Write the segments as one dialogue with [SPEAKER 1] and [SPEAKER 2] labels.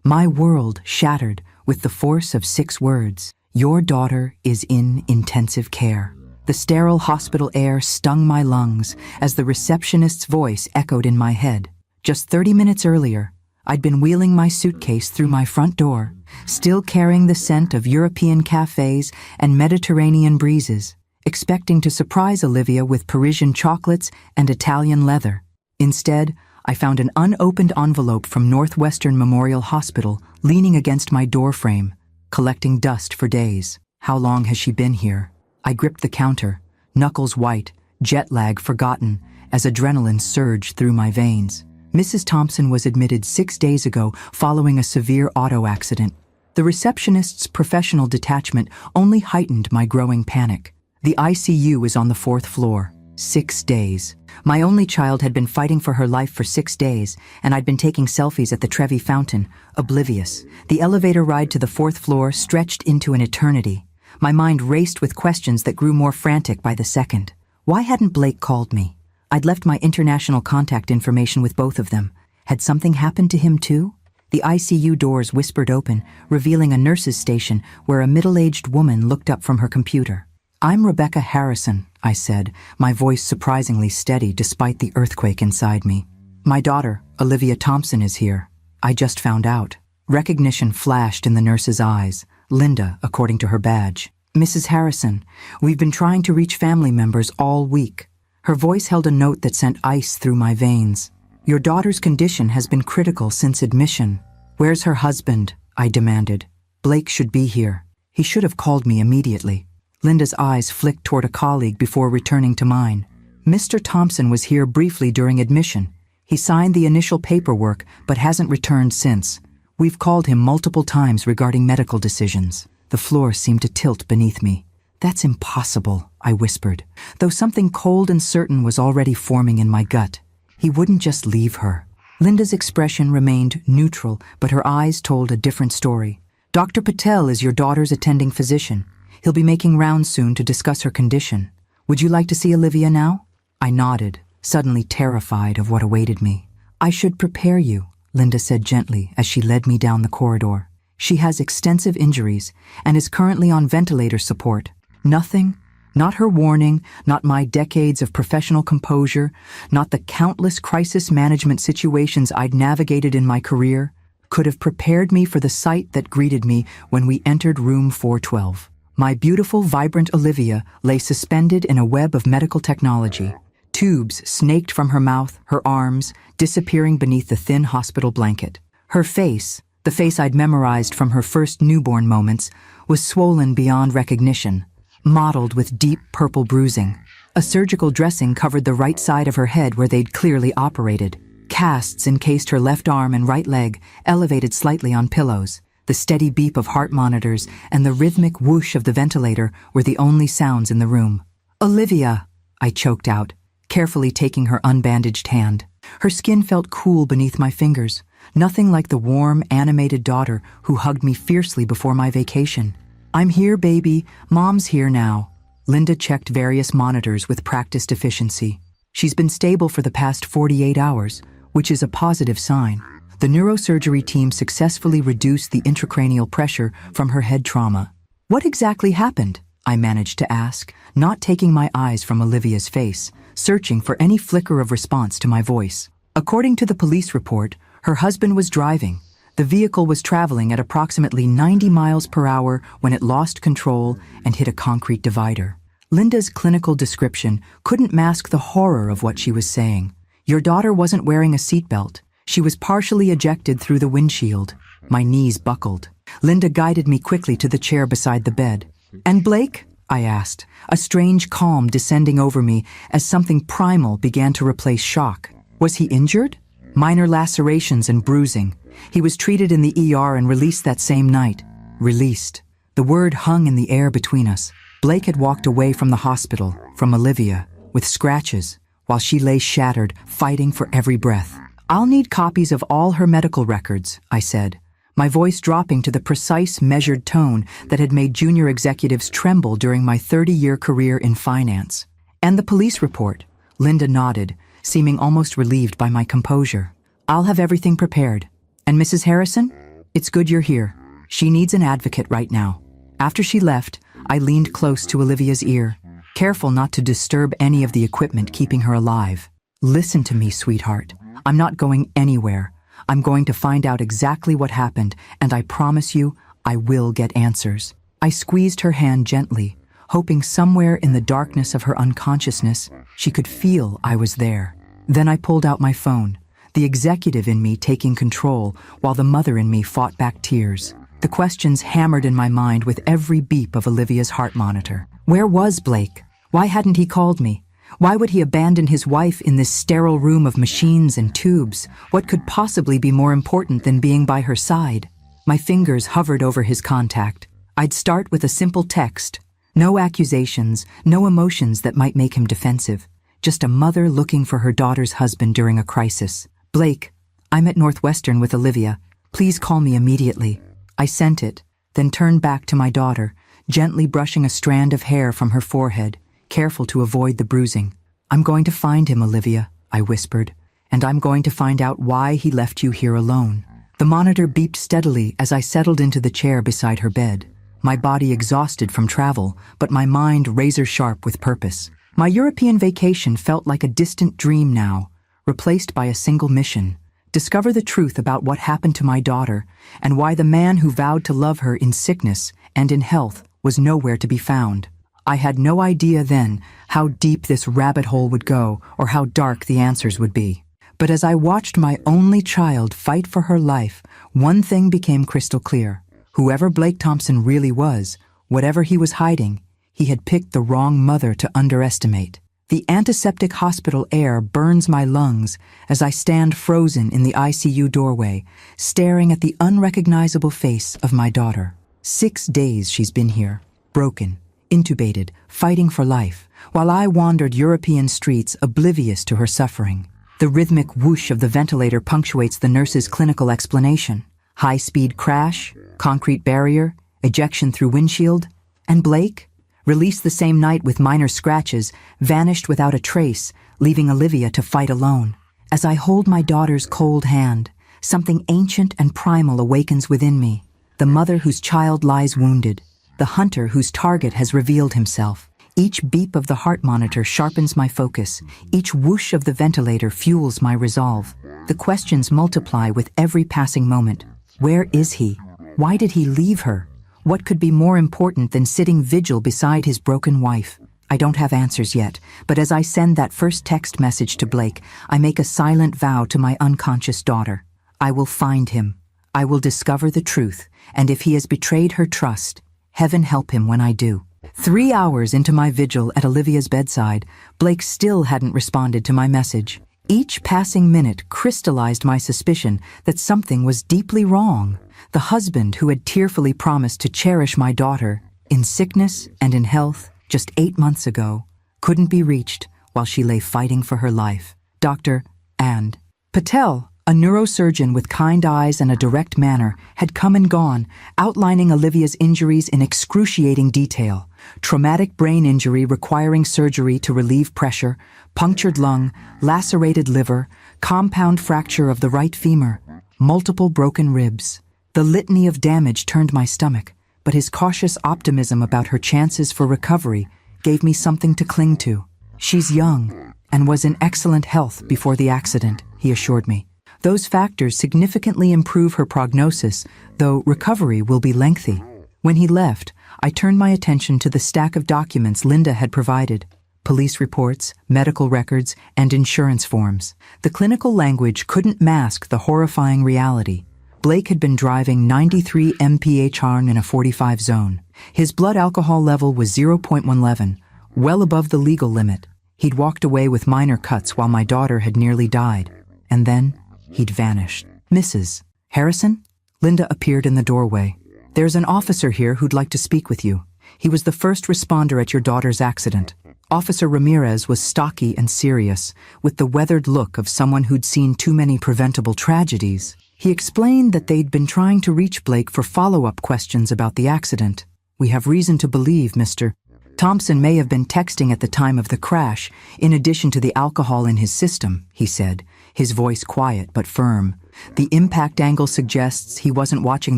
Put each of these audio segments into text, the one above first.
[SPEAKER 1] My world shattered with the force of 6 words. Your daughter is in intensive care. The sterile hospital air stung my lungs as the receptionist's voice echoed in my head. Just 30 minutes earlier, I'd been wheeling my suitcase through my front door, still carrying the scent of European cafes and Mediterranean breezes, expecting to surprise Olivia with Parisian chocolates and Italian leather. Instead, I found an unopened envelope from Northwestern Memorial Hospital leaning against my doorframe, collecting dust for days. How long has she been here? I gripped the counter, knuckles white, jet lag forgotten, as adrenaline surged through my veins. Mrs. Thompson was admitted 6 days ago following a severe auto accident. The receptionist's professional detachment only heightened my growing panic. The ICU is on the 4th floor. 6 days. My only child had been fighting for her life for 6 days, and I'd been taking selfies at the Trevi Fountain, oblivious. The elevator ride to the 4th floor stretched into an eternity. My mind raced with questions that grew more frantic by the second. Why hadn't Blake called me? I'd left my international contact information with both of them. Had something happened to him too? The ICU doors whispered open, revealing a nurse's station where a middle-aged woman looked up from her computer. "I'm Rebecca Harrison," I said, my voice surprisingly steady despite the earthquake inside me. "My daughter, Olivia Thompson, is here. I just found out." Recognition flashed in the nurse's eyes. Linda, according to her badge. "Mrs. Harrison, we've been trying to reach family members all week." Her voice held a note that sent ice through my veins. "Your daughter's condition has been critical since admission." "Where's her husband?" I demanded. "Blake should be here. He should have called me immediately." Linda's eyes flicked toward a colleague before returning to mine. "Mr. Thompson was here briefly during admission. He signed the initial paperwork but hasn't returned since. We've called him multiple times regarding medical decisions." The floor seemed to tilt beneath me. "That's impossible," I whispered, though something cold and certain was already forming in my gut. He wouldn't just leave her. Linda's expression remained neutral, but her eyes told a different story. "Dr. Patel is your daughter's attending physician. He'll be making rounds soon to discuss her condition. Would you like to see Olivia now?" I nodded, suddenly terrified of what awaited me. "I should prepare you," Linda said gently as she led me down the corridor. "She has extensive injuries and is currently on ventilator support. Nothing, not her warning, not my decades of professional composure, not the countless crisis management situations I'd navigated in my career, could have prepared me for the sight that greeted me when we entered room 412. My beautiful, vibrant Olivia lay suspended in a web of medical technology. Tubes snaked from her mouth, her arms, disappearing beneath the thin hospital blanket. Her face, the face I'd memorized from her first newborn moments, was swollen beyond recognition, mottled with deep purple bruising. A surgical dressing covered the right side of her head where they'd clearly operated. Casts encased her left arm and right leg, elevated slightly on pillows. The steady beep of heart monitors and the rhythmic whoosh of the ventilator were the only sounds in the room. "Olivia," I choked out, carefully taking her unbandaged hand. Her skin felt cool beneath my fingers, nothing like the warm, animated daughter who hugged me fiercely before my vacation. "I'm here, baby. Mom's here now." Linda checked various monitors with practiced efficiency. "She's been stable for the past 48 hours, which is a positive sign. The neurosurgery team successfully reduced the intracranial pressure from her head trauma." "What exactly happened?" I managed to ask, not taking my eyes from Olivia's face, searching for any flicker of response to my voice. According to the police report, her husband was driving. The vehicle was traveling at approximately 90 miles per hour when it lost control and hit a concrete divider. Linda's clinical description couldn't mask the horror of what she was saying. "Your daughter wasn't wearing a seatbelt. She was partially ejected through the windshield." My knees buckled. Linda guided me quickly to the chair beside the bed. "And Blake?" I asked, a strange calm descending over me as something primal began to replace shock. "Was he injured?" "Minor lacerations and bruising. He was treated in the ER and released that same night." Released. The word hung in the air between us. Blake had walked away from the hospital, from Olivia, with scratches, while she lay shattered, fighting for every breath. "I'll need copies of all her medical records," I said, my voice dropping to the precise, measured tone that had made junior executives tremble during my 30-year career in finance. "And the police report." Linda nodded, seeming almost relieved by my composure. "I'll have everything prepared. And Mrs. Harrison?" It's good you're here. She needs an advocate right now. After she left, I leaned close to Olivia's ear, careful not to disturb any of the equipment keeping her alive. Listen to me, sweetheart. I'm not going anywhere. I'm going to find out exactly what happened, and I promise you, I will get answers. I squeezed her hand gently, hoping somewhere in the darkness of her unconsciousness, she could feel I was there. Then I pulled out my phone, the executive in me taking control while the mother in me fought back tears. The questions hammered in my mind with every beep of Olivia's heart monitor. Where was Blake? Why hadn't he called me? Why would he abandon his wife in this sterile room of machines and tubes? What could possibly be more important than being by her side? My fingers hovered over his contact. I'd start with a simple text. No accusations, no emotions that might make him defensive. Just a mother looking for her daughter's husband during a crisis. Blake, I'm at Northwestern with Olivia. Please call me immediately. I sent it, then turned back to my daughter, gently brushing a strand of hair from her forehead, careful to avoid the bruising. I'm going to find him, Olivia, I whispered, and I'm going to find out why he left you here alone. The monitor beeped steadily as I settled into the chair beside her bed, my body exhausted from travel, but my mind razor-sharp with purpose. My European vacation felt like a distant dream now, replaced by a single mission: discover the truth about what happened to my daughter and why the man who vowed to love her in sickness and in health was nowhere to be found. I had no idea then how deep this rabbit hole would go or how dark the answers would be. But as I watched my only child fight for her life, one thing became crystal clear. Whoever Blake Thompson really was, whatever he was hiding, he had picked the wrong mother to underestimate. The antiseptic hospital air burns my lungs as I stand frozen in the ICU doorway, staring at the unrecognizable face of my daughter. 6 days she's been here, broken, intubated, fighting for life, while I wandered European streets oblivious to her suffering. The rhythmic whoosh of the ventilator punctuates the nurse's clinical explanation. High-speed crash, concrete barrier, ejection through windshield, and Blake, released the same night with minor scratches, vanished without a trace, leaving Olivia to fight alone. As I hold my daughter's cold hand, something ancient and primal awakens within me. The mother whose child lies wounded, the hunter whose target has revealed himself. Each beep of the heart monitor sharpens my focus. Each whoosh of the ventilator fuels my resolve. The questions multiply with every passing moment. Where is he? Why did he leave her? What could be more important than sitting vigil beside his broken wife? I don't have answers yet, but as I send that first text message to Blake, I make a silent vow to my unconscious daughter. I will find him. I will discover the truth, and if he has betrayed her trust, heaven help him when I do. 3 hours into my vigil at Olivia's bedside, Blake still hadn't responded to my message. Each passing minute crystallized my suspicion that something was deeply wrong. The husband who had tearfully promised to cherish my daughter, in sickness and in health, just 8 months ago, couldn't be reached while she lay fighting for her life. Dr. and Patel, a neurosurgeon with kind eyes and a direct manner, had come and gone, outlining Olivia's injuries in excruciating detail. Traumatic brain injury requiring surgery to relieve pressure, punctured lung, lacerated liver, compound fracture of the right femur, multiple broken ribs. The litany of damage turned my stomach, but his cautious optimism about her chances for recovery gave me something to cling to. She's young and was in excellent health before the accident, he assured me. Those factors significantly improve her prognosis, though recovery will be lengthy. When he left, I turned my attention to the stack of documents Linda had provided: police reports, medical records, and insurance forms. The clinical language couldn't mask the horrifying reality. Blake had been driving 93 mph in a 45 zone. His blood alcohol level was 0.11, well above the legal limit. He'd walked away with minor cuts while my daughter had nearly died. And then he'd vanished. Mrs. Harrison? Linda appeared in the doorway. There's an officer here who'd like to speak with you. He was the first responder at your daughter's accident. Officer Ramirez was stocky and serious, with the weathered look of someone who'd seen too many preventable tragedies. He explained that they'd been trying to reach Blake for follow-up questions about the accident. We have reason to believe Mr. Thompson may have been texting at the time of the crash, in addition to the alcohol in his system, he said, his voice quiet but firm. The impact angle suggests he wasn't watching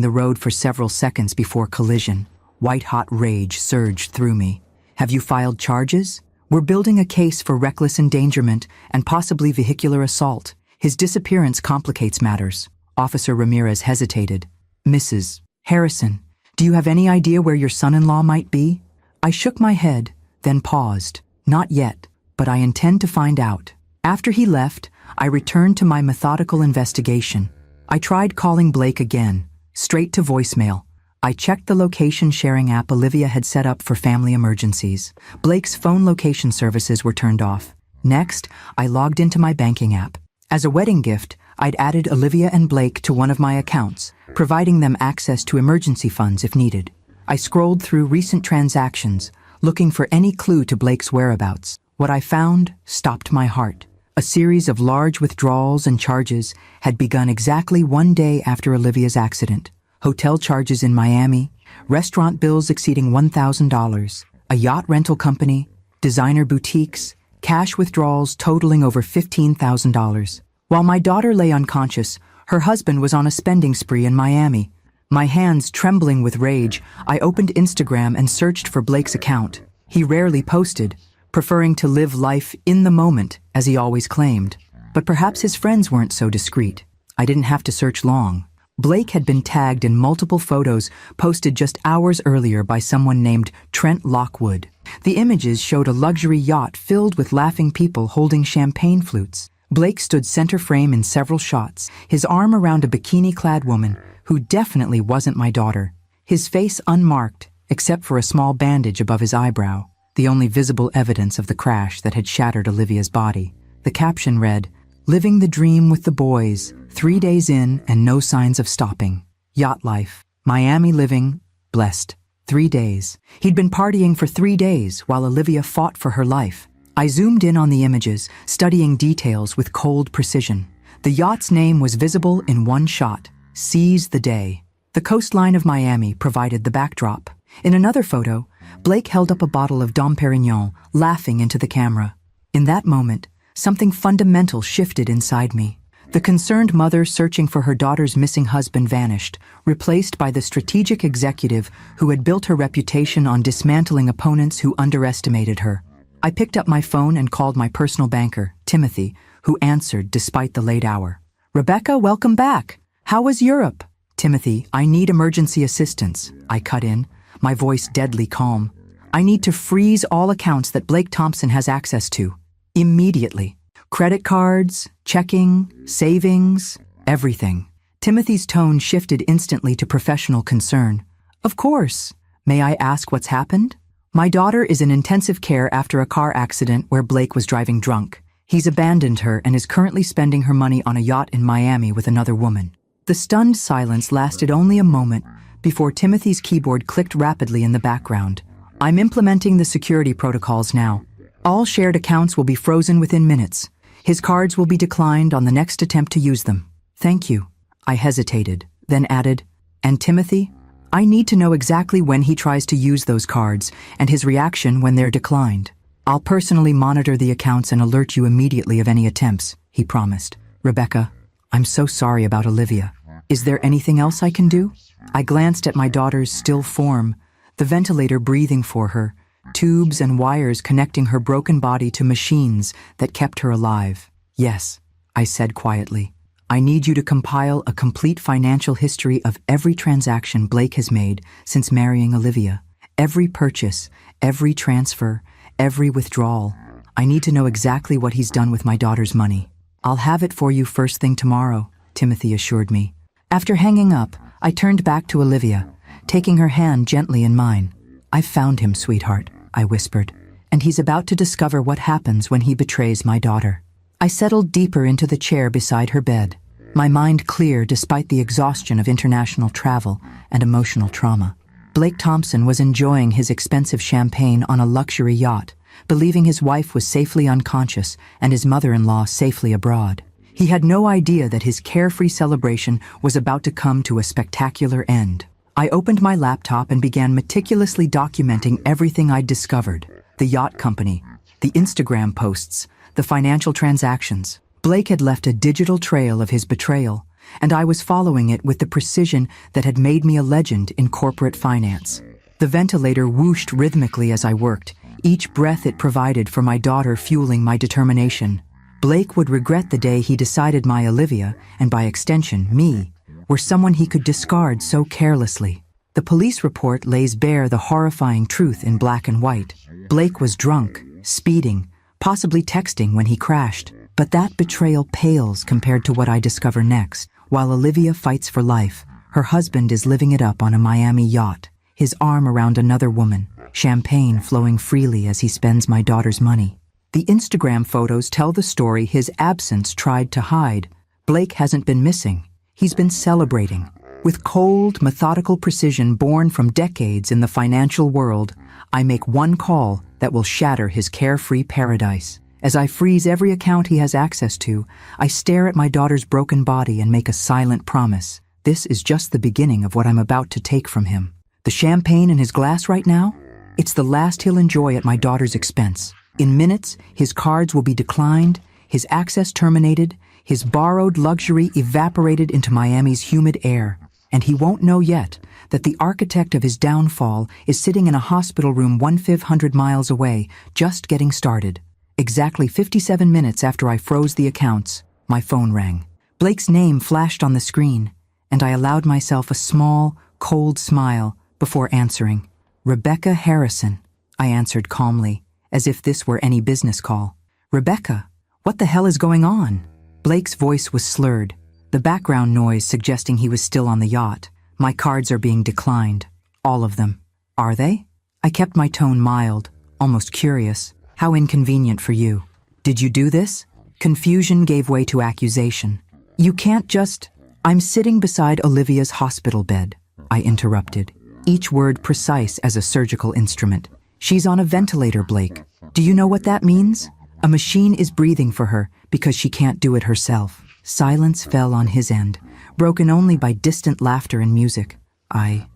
[SPEAKER 1] the road for several seconds before collision. White-hot rage surged through me. Have you filed charges? We're building a case for reckless endangerment and possibly vehicular assault. His disappearance complicates matters. Officer Ramirez hesitated. Mrs. Harrison, do you have any idea where your son-in-law might be? I shook my head, then paused. Not yet, but I intend to find out. After he left, I returned to my methodical investigation. I tried calling Blake again, straight to voicemail. I checked the location-sharing app Olivia had set up for family emergencies. Blake's phone location services were turned off. Next, I logged into my banking app. As a wedding gift, I'd added Olivia and Blake to one of my accounts, providing them access to emergency funds if needed. I scrolled through recent transactions, looking for any clue to Blake's whereabouts. What I found stopped my heart. A series of large withdrawals and charges had begun exactly one day after Olivia's accident. Hotel charges in Miami, restaurant bills exceeding $1,000, a yacht rental company, designer boutiques, cash withdrawals totaling over $15,000. While my daughter lay unconscious, her husband was on a spending spree in Miami. My hands trembling with rage, I opened Instagram and searched for Blake's account. He rarely posted, preferring to live life in the moment, as he always claimed. But perhaps his friends weren't so discreet. I didn't have to search long. Blake had been tagged in multiple photos posted just hours earlier by someone named Trent Lockwood. The images showed a luxury yacht filled with laughing people holding champagne flutes. Blake stood center frame in several shots, his arm around a bikini-clad woman who definitely wasn't my daughter. His face unmarked, except for a small bandage above his eyebrow, the only visible evidence of the crash that had shattered Olivia's body. The caption read, "Living the dream with the boys, 3 days in and no signs of stopping. Yacht life, Miami living, blessed. 3 days." He'd been partying for 3 days while Olivia fought for her life. I zoomed in on the images, studying details with cold precision. The yacht's name was visible in one shot, Seize the Day. The coastline of Miami provided the backdrop. In another photo, Blake held up a bottle of Dom Perignon, laughing into the camera. In that moment, something fundamental shifted inside me. The concerned mother searching for her daughter's missing husband vanished, replaced by the strategic executive who had built her reputation on dismantling opponents who underestimated her. I picked up my phone and called my personal banker, Timothy, who answered despite the late hour. "Rebecca, welcome back. How was Europe?" "Timothy, I need emergency assistance," I cut in, my voice deadly calm. "I need to freeze all accounts that Blake Thompson has access to. Immediately. Credit cards, checking, savings, everything." Timothy's tone shifted instantly to professional concern. "Of course. May I ask what's happened?" "My daughter is in intensive care after a car accident where Blake was driving drunk. He's abandoned her and is currently spending her money on a yacht in Miami with another woman." The stunned silence lasted only a moment before Timothy's keyboard clicked rapidly in the background. "I'm implementing the security protocols now. All shared accounts will be frozen within minutes. His cards will be declined on the next attempt to use them. Thank you." I hesitated, then added, "And Timothy, I need to know exactly when he tries to use those cards and his reaction when they're declined. I'll personally monitor the accounts and alert you immediately of any attempts," he promised. "Rebecca, I'm so sorry about Olivia. Is there anything else I can do?" I glanced at my daughter's still form, the ventilator breathing for her, tubes and wires connecting her broken body to machines that kept her alive. "Yes," I said quietly. "I need you to compile a complete financial history of every transaction Blake has made since marrying Olivia. Every purchase, every transfer, every withdrawal. I need to know exactly what he's done with my daughter's money." "I'll have it for you first thing tomorrow," Timothy assured me. After hanging up, I turned back to Olivia, taking her hand gently in mine. "I've found him, sweetheart," I whispered, "and he's about to discover what happens when he betrays my daughter." I settled deeper into the chair beside her bed, my mind clear despite the exhaustion of international travel and emotional trauma. Blake Thompson was enjoying his expensive champagne on a luxury yacht, believing his wife was safely unconscious and his mother-in-law safely abroad. He had no idea that his carefree celebration was about to come to a spectacular end. I opened my laptop and began meticulously documenting everything I'd discovered: the yacht company, the Instagram posts, the financial transactions. Blake had left a digital trail of his betrayal, and I was following it with the precision that had made me a legend in corporate finance. The ventilator whooshed rhythmically as I worked, each breath it provided for my daughter fueling my determination. Blake would regret the day he decided my Olivia, and by extension me, were someone he could discard so carelessly. The police report lays bare the horrifying truth in black and white. Blake was drunk, speeding, possibly texting when he crashed. But that betrayal pales compared to what I discover next. While Olivia fights for life, her husband is living it up on a Miami yacht, his arm around another woman, champagne flowing freely as he spends my daughter's money. The Instagram photos tell the story his absence tried to hide. Blake hasn't been missing. He's been celebrating. With cold, methodical precision born from decades in the financial world, I make one call that will shatter his carefree paradise. As I freeze every account he has access to, I stare at my daughter's broken body and make a silent promise. This is just the beginning of what I'm about to take from him. The champagne in his glass right now? It's the last he'll enjoy at my daughter's expense. In minutes, his cards will be declined, his access terminated, his borrowed luxury evaporated into Miami's humid air. And he won't know yet that the architect of his downfall is sitting in a hospital room 1,500 miles away, just getting started. Exactly 57 minutes after I froze the accounts, my phone rang. Blake's name flashed on the screen, and I allowed myself a small, cold smile before answering. Rebecca Harrison, I answered calmly, as if this were any business call. Rebecca, what the hell is going on? Blake's voice was slurred, the background noise suggesting he was still on the yacht. My cards are being declined. All of them. Are they? I kept my tone mild, almost curious. How inconvenient for you. Did you do this? Confusion gave way to accusation. You can't just... I'm sitting beside Olivia's hospital bed, I interrupted, each word precise as a surgical instrument. She's on a ventilator, Blake. Do you know what that means? A machine is breathing for her because she can't do it herself. Silence fell on his end, broken only by distant laughter and music. I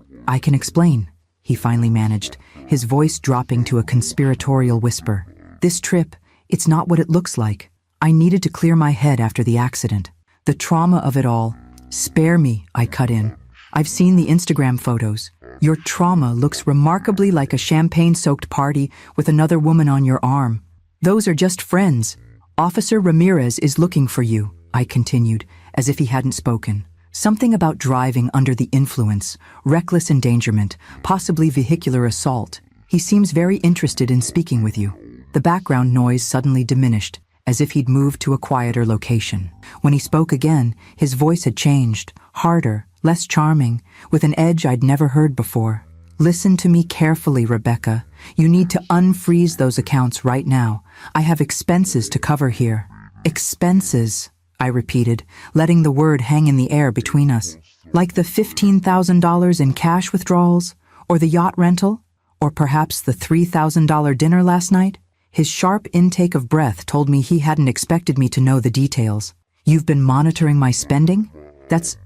[SPEAKER 1] can explain, he finally managed, his voice dropping to a conspiratorial whisper. This trip, it's not what it looks like. I needed to clear my head after the accident. The trauma of it all. Spare me, I cut in. I've seen the Instagram photos. Your trauma looks remarkably like a champagne-soaked party with another woman on your arm. Those are just friends. Officer Ramirez is looking for you, I continued, as if he hadn't spoken. Something about driving under the influence, reckless endangerment, possibly vehicular assault. He seems very interested in speaking with you. The background noise suddenly diminished, as if he'd moved to a quieter location. When he spoke again, his voice had changed, harder, less charming, with an edge I'd never heard before. Listen to me carefully, Rebecca. You need to unfreeze those accounts right now. I have expenses to cover here. Expenses, I repeated, letting the word hang in the air between us. Like the $15,000 in cash withdrawals, or the yacht rental, or perhaps the $3,000 dinner last night? His sharp intake of breath told me he hadn't expected me to know the details. You've been monitoring my spending? That's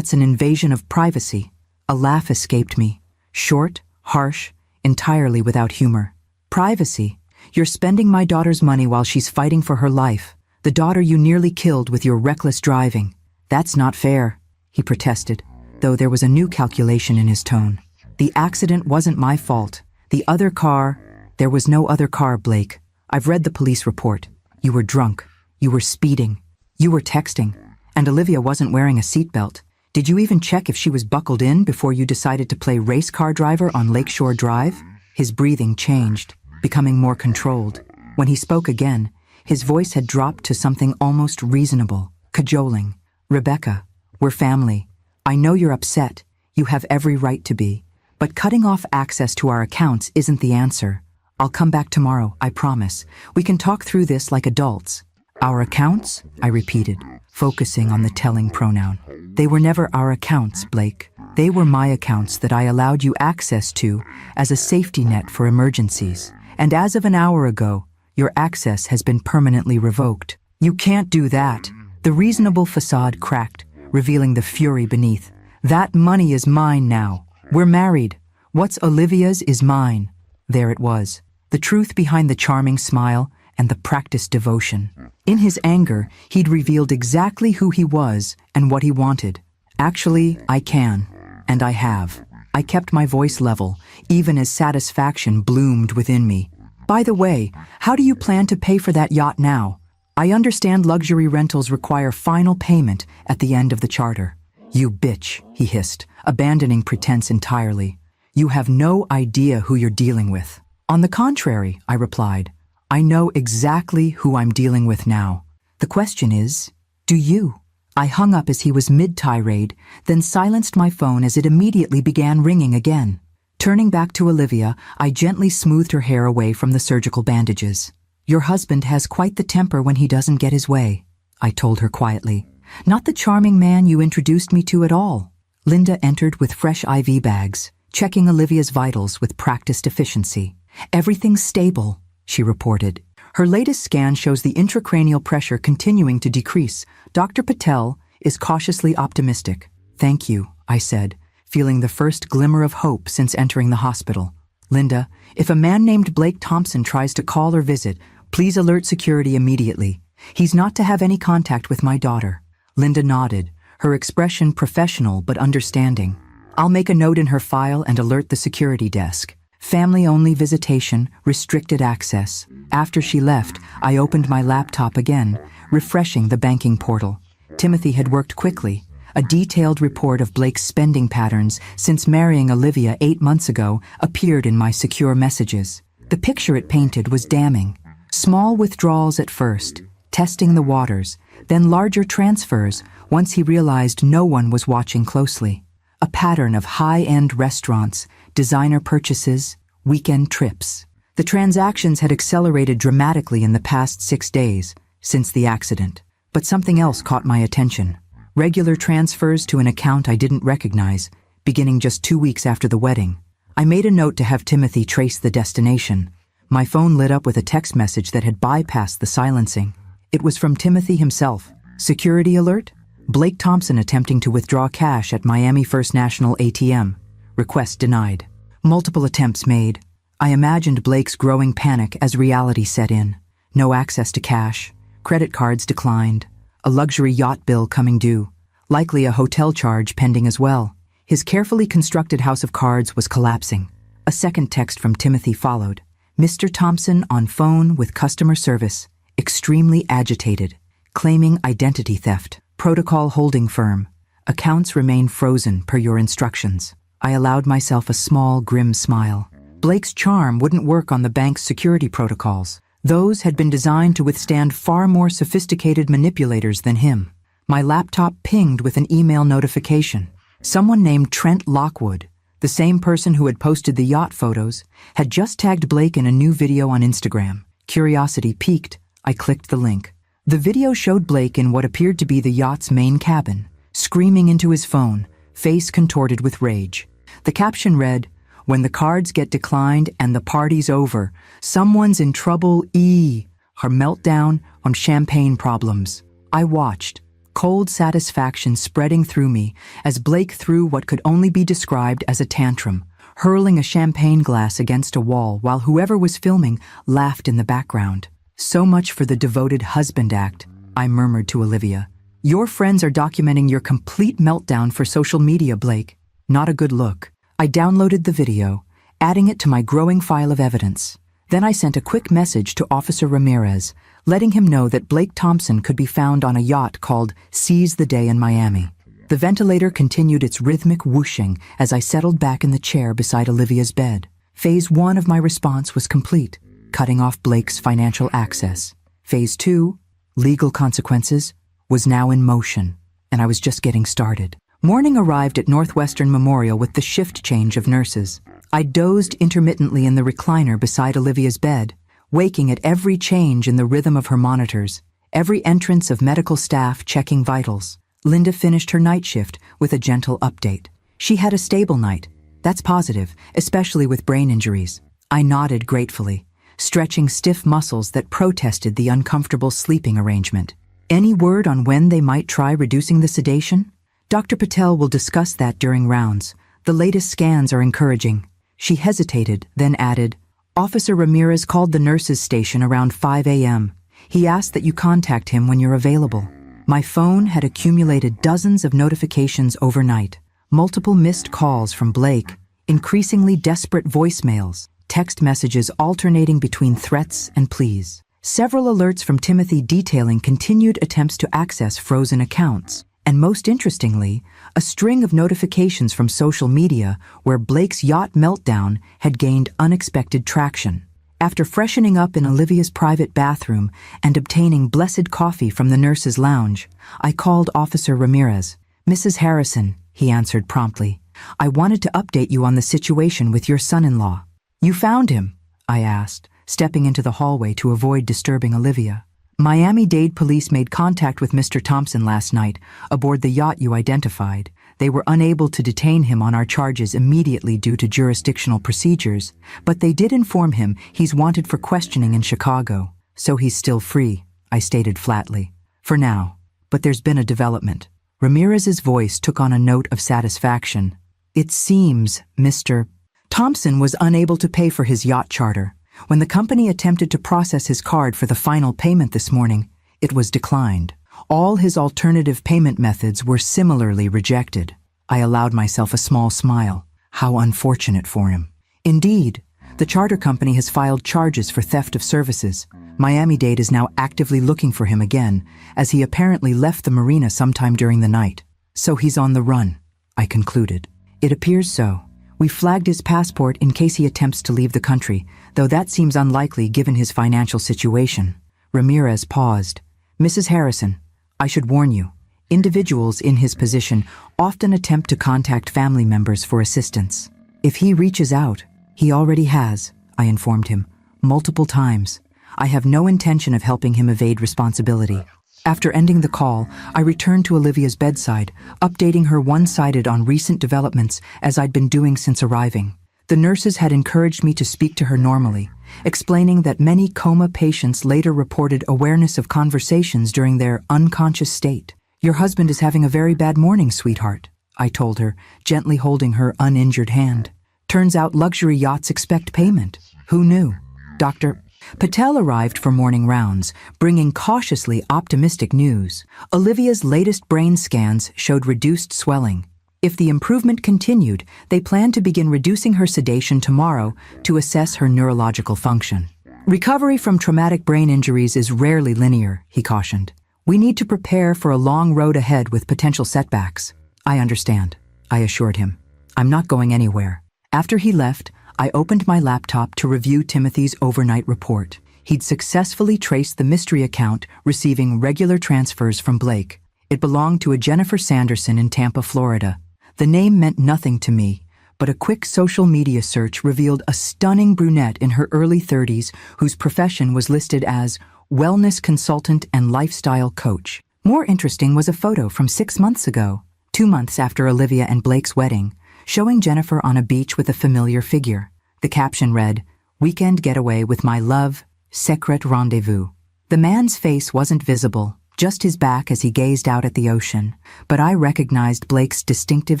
[SPEAKER 1] an invasion of privacy. A laugh escaped me. Short, harsh, entirely without humor. Privacy? You're spending my daughter's money while she's fighting for her life. The daughter you nearly killed with your reckless driving. That's not fair, he protested, though there was a new calculation in his tone. The accident wasn't my fault. The other car... There was no other car, Blake. I've read the police report. You were drunk. You were speeding. You were texting. And Olivia wasn't wearing a seatbelt. Did you even check if she was buckled in before you decided to play race car driver on Lakeshore Drive? His breathing changed, becoming more controlled. When he spoke again, his voice had dropped to something almost reasonable, cajoling. Rebecca, we're family. I know you're upset. You have every right to be. But cutting off access to our accounts isn't the answer. I'll come back tomorrow, I promise. We can talk through this like adults. Our accounts? I repeated, focusing on the telling pronoun. They were never our accounts, Blake. They were my accounts that I allowed you access to as a safety net for emergencies. And as of an hour ago, your access has been permanently revoked. You can't do that. The reasonable facade cracked, revealing the fury beneath. That money is mine now. We're married. What's Olivia's is mine. There it was. The truth behind the charming smile and the practiced devotion. In his anger, he'd revealed exactly who he was and what he wanted. Actually, I can, and I have. I kept my voice level, even as satisfaction bloomed within me. By the way, how do you plan to pay for that yacht now? I understand luxury rentals require final payment at the end of the charter. You bitch, he hissed, abandoning pretense entirely. You have no idea who you're dealing with. On the contrary, I replied, I know exactly who I'm dealing with now. The question is, do you? I hung up as he was mid-tirade, then silenced my phone as it immediately began ringing again. Turning back to Olivia, I gently smoothed her hair away from the surgical bandages. Your husband has quite the temper when he doesn't get his way, I told her quietly. Not the charming man you introduced me to at all. Linda entered with fresh IV bags, checking Olivia's vitals with practiced efficiency. Everything's stable, she reported. Her latest scan shows the intracranial pressure continuing to decrease. Dr. Patel is cautiously optimistic. Thank you, I said, feeling the first glimmer of hope since entering the hospital. Linda, if a man named Blake Thompson tries to call or visit, please alert security immediately. He's not to have any contact with my daughter. Linda nodded, her expression professional but understanding. I'll make a note in her file and alert the security desk. Family-only visitation, restricted access. After she left, I opened my laptop again, refreshing the banking portal. Timothy had worked quickly. A detailed report of Blake's spending patterns since marrying Olivia 8 months ago appeared in my secure messages. The picture it painted was damning. Small withdrawals at first, testing the waters, then larger transfers once he realized no one was watching closely. A pattern of high-end restaurants, designer purchases, weekend trips. The transactions had accelerated dramatically in the past 6 days, since the accident. But something else caught my attention. Regular transfers to an account I didn't recognize, beginning just 2 weeks after the wedding. I made a note to have Timothy trace the destination. My phone lit up with a text message that had bypassed the silencing. It was from Timothy himself. Security alert? Blake Thompson attempting to withdraw cash at Miami First National ATM. Request denied. Multiple attempts made. I imagined Blake's growing panic as reality set in. No access to cash. Credit cards declined. A luxury yacht bill coming due. Likely a hotel charge pending as well. His carefully constructed house of cards was collapsing. A second text from Timothy followed. Mr. Thompson on phone with customer service. Extremely agitated. Claiming identity theft. Protocol holding firm. Accounts remain frozen per your instructions. I allowed myself a small, grim smile. Blake's charm wouldn't work on the bank's security protocols. Those had been designed to withstand far more sophisticated manipulators than him. My laptop pinged with an email notification. Someone named Trent Lockwood, the same person who had posted the yacht photos, had just tagged Blake in a new video on Instagram. Curiosity piqued, I clicked the link. The video showed Blake in what appeared to be the yacht's main cabin, screaming into his phone, face contorted with rage. The caption read, "When the cards get declined and the party's over, someone's in trouble. Her meltdown on champagne problems." I watched, cold satisfaction spreading through me as Blake threw what could only be described as a tantrum, hurling a champagne glass against a wall while whoever was filming laughed in the background. "So much for the devoted husband act," I murmured to Olivia. "Your friends are documenting your complete meltdown for social media, Blake. Not a good look." I downloaded the video, adding it to my growing file of evidence. Then I sent a quick message to Officer Ramirez, letting him know that Blake Thompson could be found on a yacht called Seize the Day in Miami. The ventilator continued its rhythmic whooshing as I settled back in the chair beside Olivia's bed. Phase 1 of my response was complete, cutting off Blake's financial access. Phase 2, legal consequences, was now in motion, and I was just getting started. Morning arrived at Northwestern Memorial with the shift change of nurses. I dozed intermittently in the recliner beside Olivia's bed, waking at every change in the rhythm of her monitors, every entrance of medical staff checking vitals. Linda finished her night shift with a gentle update. She had a stable night. That's positive, especially with brain injuries. I nodded gratefully, stretching stiff muscles that protested the uncomfortable sleeping arrangement. Any word on when they might try reducing the sedation? Dr. Patel will discuss that during rounds. The latest scans are encouraging. She hesitated, then added, Officer Ramirez called the nurses' station around 5 a.m. He asked that you contact him when you're available. My phone had accumulated dozens of notifications overnight, multiple missed calls from Blake, increasingly desperate voicemails, text messages alternating between threats and pleas. Several alerts from Timothy detailing continued attempts to access frozen accounts, and most interestingly, a string of notifications from social media where Blake's yacht meltdown had gained unexpected traction. After freshening up in Olivia's private bathroom and obtaining blessed coffee from the nurse's lounge, I called Officer Ramirez. "Mrs. Harrison," he answered promptly. "I wanted to update you on the situation with your son-in-law." "You found him?" I asked, stepping into the hallway to avoid disturbing Olivia. "Miami-Dade police made contact with Mr. Thompson last night aboard the yacht you identified. They were unable to detain him on our charges immediately due to jurisdictional procedures, but they did inform him he's wanted for questioning in Chicago, so he's still free," I stated flatly. "For now. But there's been a development." Ramirez's voice took on a note of satisfaction. "It seems Mr. Thompson was unable to pay for his yacht charter. When the company attempted to process his card for the final payment this morning, it was declined. All his alternative payment methods were similarly rejected." I allowed myself a small smile. How unfortunate for him. "Indeed, the charter company has filed charges for theft of services. Miami-Dade is now actively looking for him again, as he apparently left the marina sometime during the night. So he's on the run," I concluded. "It appears so. We flagged his passport in case he attempts to leave the country, though that seems unlikely given his financial situation." Ramirez paused. "Mrs. Harrison, I should warn you, individuals in his position often attempt to contact family members for assistance. If he reaches out, he already has," I informed him, "multiple times. I have no intention of helping him evade responsibility." After ending the call, I returned to Olivia's bedside, updating her one-sided on recent developments as I'd been doing since arriving. The nurses had encouraged me to speak to her normally, explaining that many coma patients later reported awareness of conversations during their unconscious state. "Your husband is having a very bad morning, sweetheart," I told her, gently holding her uninjured hand. "Turns out luxury yachts expect payment. Who knew?" Dr. Patel arrived for morning rounds, bringing cautiously optimistic news. Olivia's latest brain scans showed reduced swelling. If the improvement continued, they planned to begin reducing her sedation tomorrow to assess her neurological function. "Recovery from traumatic brain injuries is rarely linear," he cautioned. "We need to prepare for a long road ahead with potential setbacks." "I understand," I assured him. "I'm not going anywhere." After he left, I opened my laptop to review Timothy's overnight report. He'd successfully traced the mystery account receiving regular transfers from Blake. It belonged to a Jennifer Sanderson in Tampa, Florida. The name meant nothing to me, but a quick social media search revealed a stunning brunette in her early 30s whose profession was listed as wellness consultant and lifestyle coach. More interesting was a photo from 6 months ago, 2 months after Olivia and Blake's wedding, showing Jennifer on a beach with a familiar figure. The caption read, "Weekend getaway with my love, secret rendezvous." The man's face wasn't visible, just his back as he gazed out at the ocean, but I recognized Blake's distinctive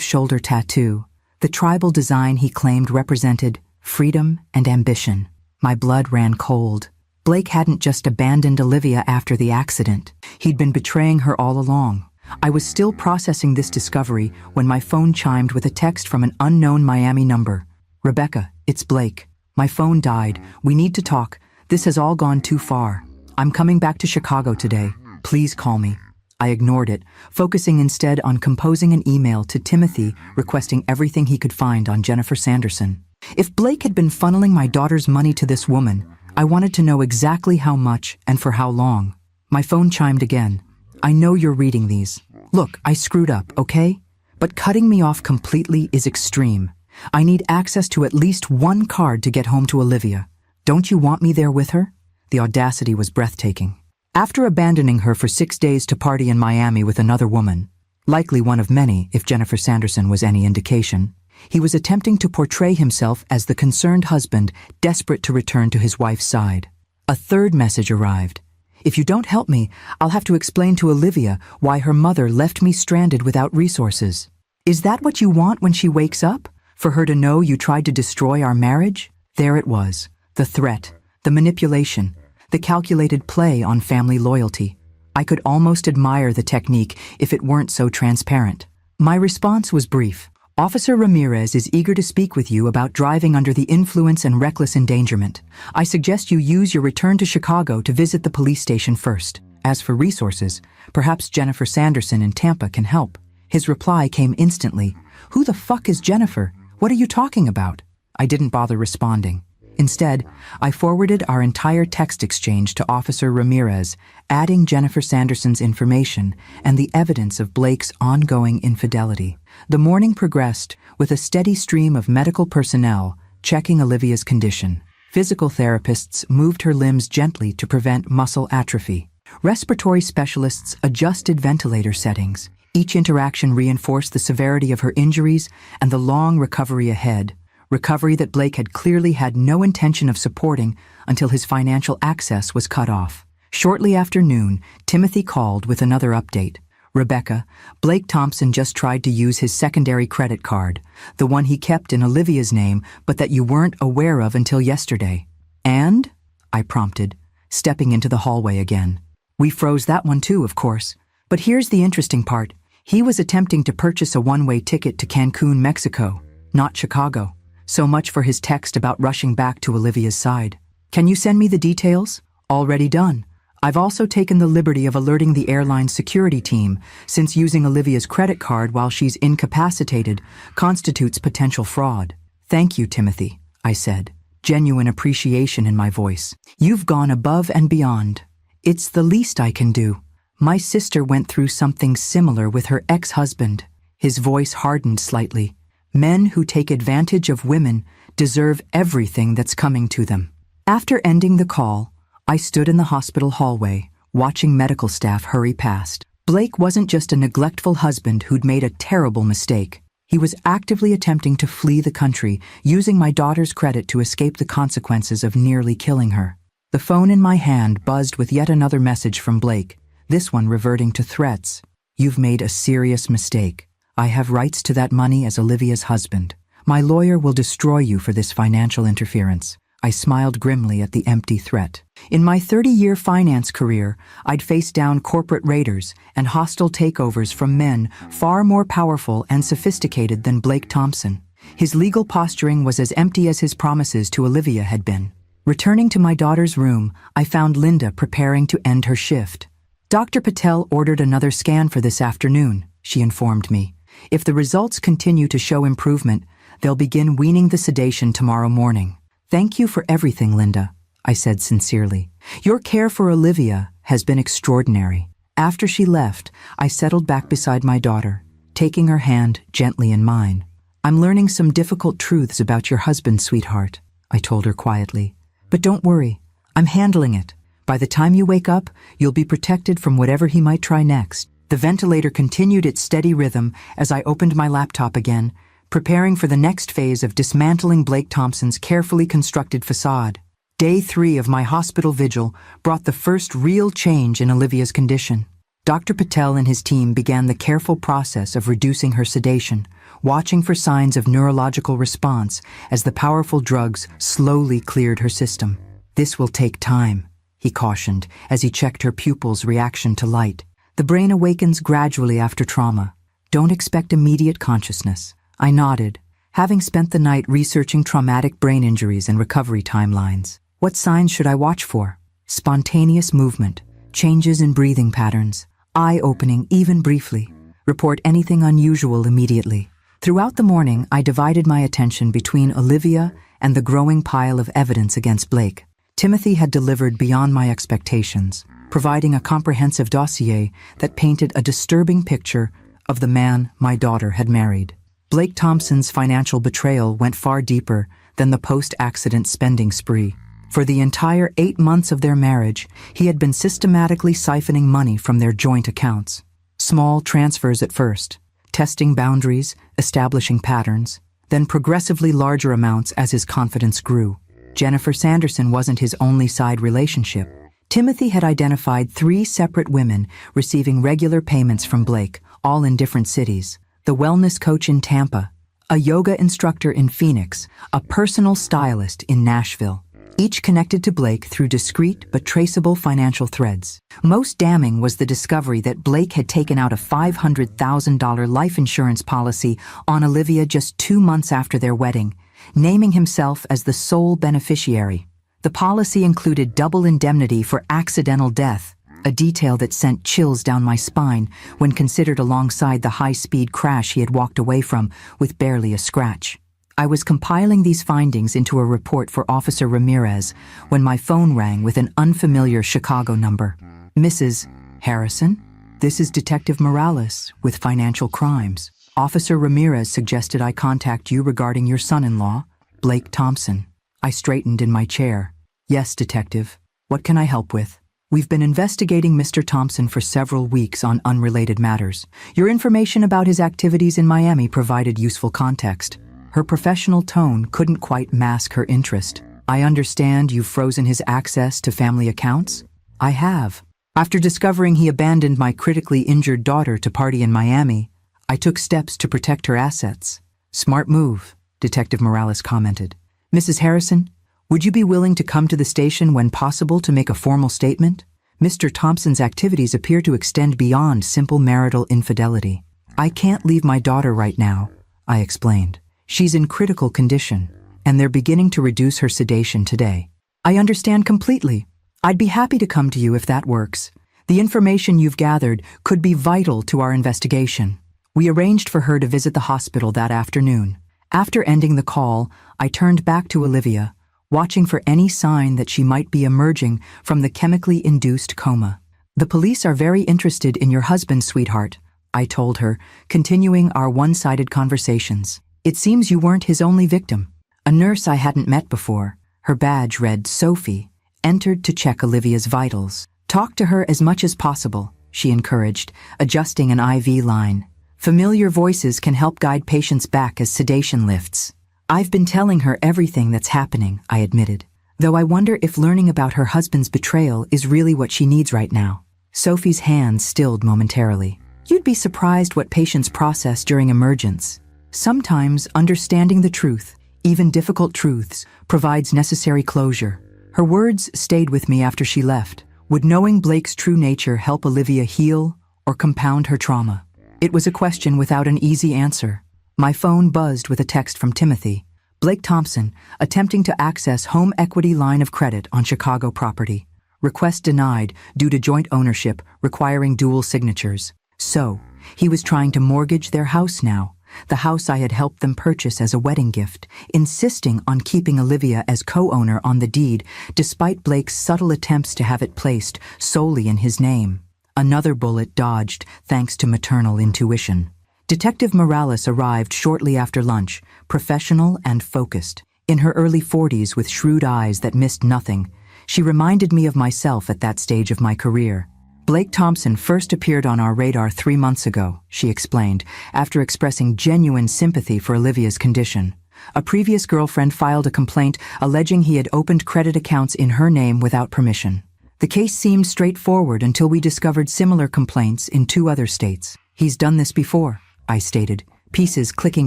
[SPEAKER 1] shoulder tattoo, the tribal design he claimed represented freedom and ambition. My blood ran cold. Blake hadn't just abandoned Olivia after the accident. He'd been betraying her all along. I was still processing this discovery when my phone chimed with a text from an unknown Miami number. "Rebecca, it's Blake. My phone died. We need to talk. This has all gone too far. I'm coming back to Chicago today. Please call me." I ignored it, focusing instead on composing an email to Timothy requesting everything he could find on Jennifer Sanderson. If Blake had been funneling my daughter's money to this woman, I wanted to know exactly how much and for how long. My phone chimed again. "I know you're reading these. Look, I screwed up, okay? But cutting me off completely is extreme. I need access to at least one card to get home to Olivia. Don't you want me there with her?" The audacity was breathtaking. After abandoning her for 6 days to party in Miami with another woman, likely one of many if Jennifer Sanderson was any indication, he was attempting to portray himself as the concerned husband desperate to return to his wife's side. A third message arrived. "If you don't help me, I'll have to explain to Olivia why her mother left me stranded without resources. Is that what you want when she wakes up? For her to know you tried to destroy our marriage?" There it was, The threat, the manipulation, the calculated play on family loyalty. I could almost admire the technique if it weren't so transparent. My response was brief. Officer Ramirez is eager to speak with you about driving under the influence and reckless endangerment. I suggest you use your return to Chicago to visit the police station first. As for resources, perhaps Jennifer Sanderson in Tampa can help. His reply came instantly. Who the fuck is Jennifer? What are you talking about? I didn't bother responding. Instead, I forwarded our entire text exchange to Officer Ramirez, adding Jennifer Sanderson's information and the evidence of Blake's ongoing infidelity. The morning progressed with a steady stream of medical personnel checking Olivia's condition. Physical therapists moved her limbs gently to prevent muscle atrophy. Respiratory specialists adjusted ventilator settings. Each interaction reinforced the severity of her injuries and the long recovery ahead. Recovery that Blake had clearly had no intention of supporting until his financial access was cut off. Shortly after noon, Timothy called with another update. Rebecca, Blake Thompson just tried to use his secondary credit card, the one he kept in Olivia's name but that you weren't aware of until yesterday. And? I prompted, stepping into the hallway again. We froze that one too, of course. But here's the interesting part. He was attempting to purchase a one-way ticket to Cancun, Mexico, not Chicago. So much for his text about rushing back to Olivia's side. Can you send me the details? Already done. I've also taken the liberty of alerting the airline's security team, since using Olivia's credit card while she's incapacitated constitutes potential fraud. Thank you, Timothy, I said, genuine appreciation in my voice. You've gone above and beyond. It's the least I can do. My sister went through something similar with her ex-husband. His voice hardened slightly. Men who take advantage of women deserve everything that's coming to them. After ending the call, I stood in the hospital hallway, watching medical staff hurry past. Blake wasn't just a neglectful husband who'd made a terrible mistake. He was actively attempting to flee the country, using my daughter's credit to escape the consequences of nearly killing her. The phone in my hand buzzed with yet another message from Blake, this one reverting to threats. You've made a serious mistake. I have rights to that money as Olivia's husband. My lawyer will destroy you for this financial interference. I smiled grimly at the empty threat. In my 30-year finance career, I'd faced down corporate raiders and hostile takeovers from men far more powerful and sophisticated than Blake Thompson. His legal posturing was as empty as his promises to Olivia had been. Returning to my daughter's room, I found Linda preparing to end her shift. Dr. Patel ordered another scan for this afternoon, she informed me. If the results continue to show improvement, they'll begin weaning the sedation tomorrow morning. Thank you for everything, Linda, I said sincerely. Your care for Olivia has been extraordinary. After she left, I settled back beside my daughter, taking her hand gently in mine. I'm learning some difficult truths about your husband, sweetheart, I told her quietly. But don't worry, I'm handling it. By the time you wake up, you'll be protected from whatever he might try next. The ventilator continued its steady rhythm as I opened my laptop again, preparing for the next phase of dismantling Blake Thompson's carefully constructed facade. Day 3 of my hospital vigil brought the first real change in Olivia's condition. Dr. Patel and his team began the careful process of reducing her sedation, watching for signs of neurological response as the powerful drugs slowly cleared her system. This will take time, he cautioned as he checked her pupils' reaction to light. The brain awakens gradually after trauma. Don't expect immediate consciousness. I nodded, having spent the night researching traumatic brain injuries and recovery timelines. What signs should I watch for? Spontaneous movement, changes in breathing patterns, eye-opening even briefly. Report anything unusual immediately. Throughout the morning, I divided my attention between Olivia and the growing pile of evidence against Blake. Timothy had delivered beyond my expectations, providing a comprehensive dossier that painted a disturbing picture of the man my daughter had married. Blake Thompson's financial betrayal went far deeper than the post-accident spending spree. For the entire 8 months of their marriage, he had been systematically siphoning money from their joint accounts. Small transfers at first, testing boundaries, establishing patterns, then progressively larger amounts as his confidence grew. Jennifer Sanderson wasn't his only side relationship. Timothy had identified 3 separate women receiving regular payments from Blake, all in different cities. The wellness coach in Tampa, a yoga instructor in Phoenix, a personal stylist in Nashville. each connected to Blake through discreet but traceable financial threads. Most damning was the discovery that Blake had taken out a $500,000 life insurance policy on Olivia just 2 months after their wedding, naming himself as the sole beneficiary. The policy included double indemnity for accidental death, a detail that sent chills down my spine when considered alongside the high-speed crash he had walked away from with barely a scratch. I was compiling these findings into a report for Officer Ramirez when my phone rang with an unfamiliar Chicago number. Mrs. Harrison? This is Detective Morales with Financial Crimes. Officer Ramirez suggested I contact you regarding your son-in-law, Blake Thompson. I straightened in my chair. Yes, Detective. What can I help with? We've been investigating Mr. Thompson for several weeks on unrelated matters. Your information about his activities in Miami provided useful context. Her professional tone couldn't quite mask her interest. I understand you've frozen his access to family accounts? I have. After discovering he abandoned my critically injured daughter to party in Miami, I took steps to protect her assets. Smart move, Detective Morales commented. Mrs. Harrison, would you be willing to come to the station when possible to make a formal statement? Mr. Thompson's activities appear to extend beyond simple marital infidelity. I can't leave my daughter right now, I explained. She's in critical condition, and they're beginning to reduce her sedation today. I understand completely. I'd be happy to come to you if that works. The information you've gathered could be vital to our investigation. We arranged for her to visit the hospital that afternoon. After ending the call, I turned back to Olivia, watching for any sign that she might be emerging from the chemically induced coma. The police are very interested in your husband, sweetheart, I told her, continuing our one-sided conversations. It seems you weren't his only victim. A nurse I hadn't met before, her badge read Sophie, entered to check Olivia's vitals. Talk to her as much as possible, she encouraged, adjusting an IV line. Familiar voices can help guide patients back as sedation lifts. I've been telling her everything that's happening, I admitted, though I wonder if learning about her husband's betrayal is really what she needs right now. Sophie's hands stilled momentarily. You'd be surprised what patients process during emergence. Sometimes understanding the truth, even difficult truths, provides necessary closure. Her words stayed with me after she left. Would knowing Blake's true nature help Olivia heal or compound her trauma? It was a question without an easy answer. My phone buzzed with a text from Timothy. Blake Thompson, attempting to access home equity line of credit on Chicago property. Request denied due to joint ownership requiring dual signatures. So, he was trying to mortgage their house now, the house I had helped them purchase as a wedding gift, insisting on keeping Olivia as co-owner on the deed, despite Blake's subtle attempts to have it placed solely in his name. Another bullet dodged thanks to maternal intuition. Detective Morales arrived shortly after lunch, professional and focused. In her early 40s with shrewd eyes that missed nothing, she reminded me of myself at that stage of my career. Blake Thompson first appeared on our radar 3 months ago, she explained, after expressing genuine sympathy for Olivia's condition. A previous girlfriend filed a complaint alleging he had opened credit accounts in her name without permission. The case seemed straightforward until we discovered similar complaints in 2 other states. He's done this before, I stated, pieces clicking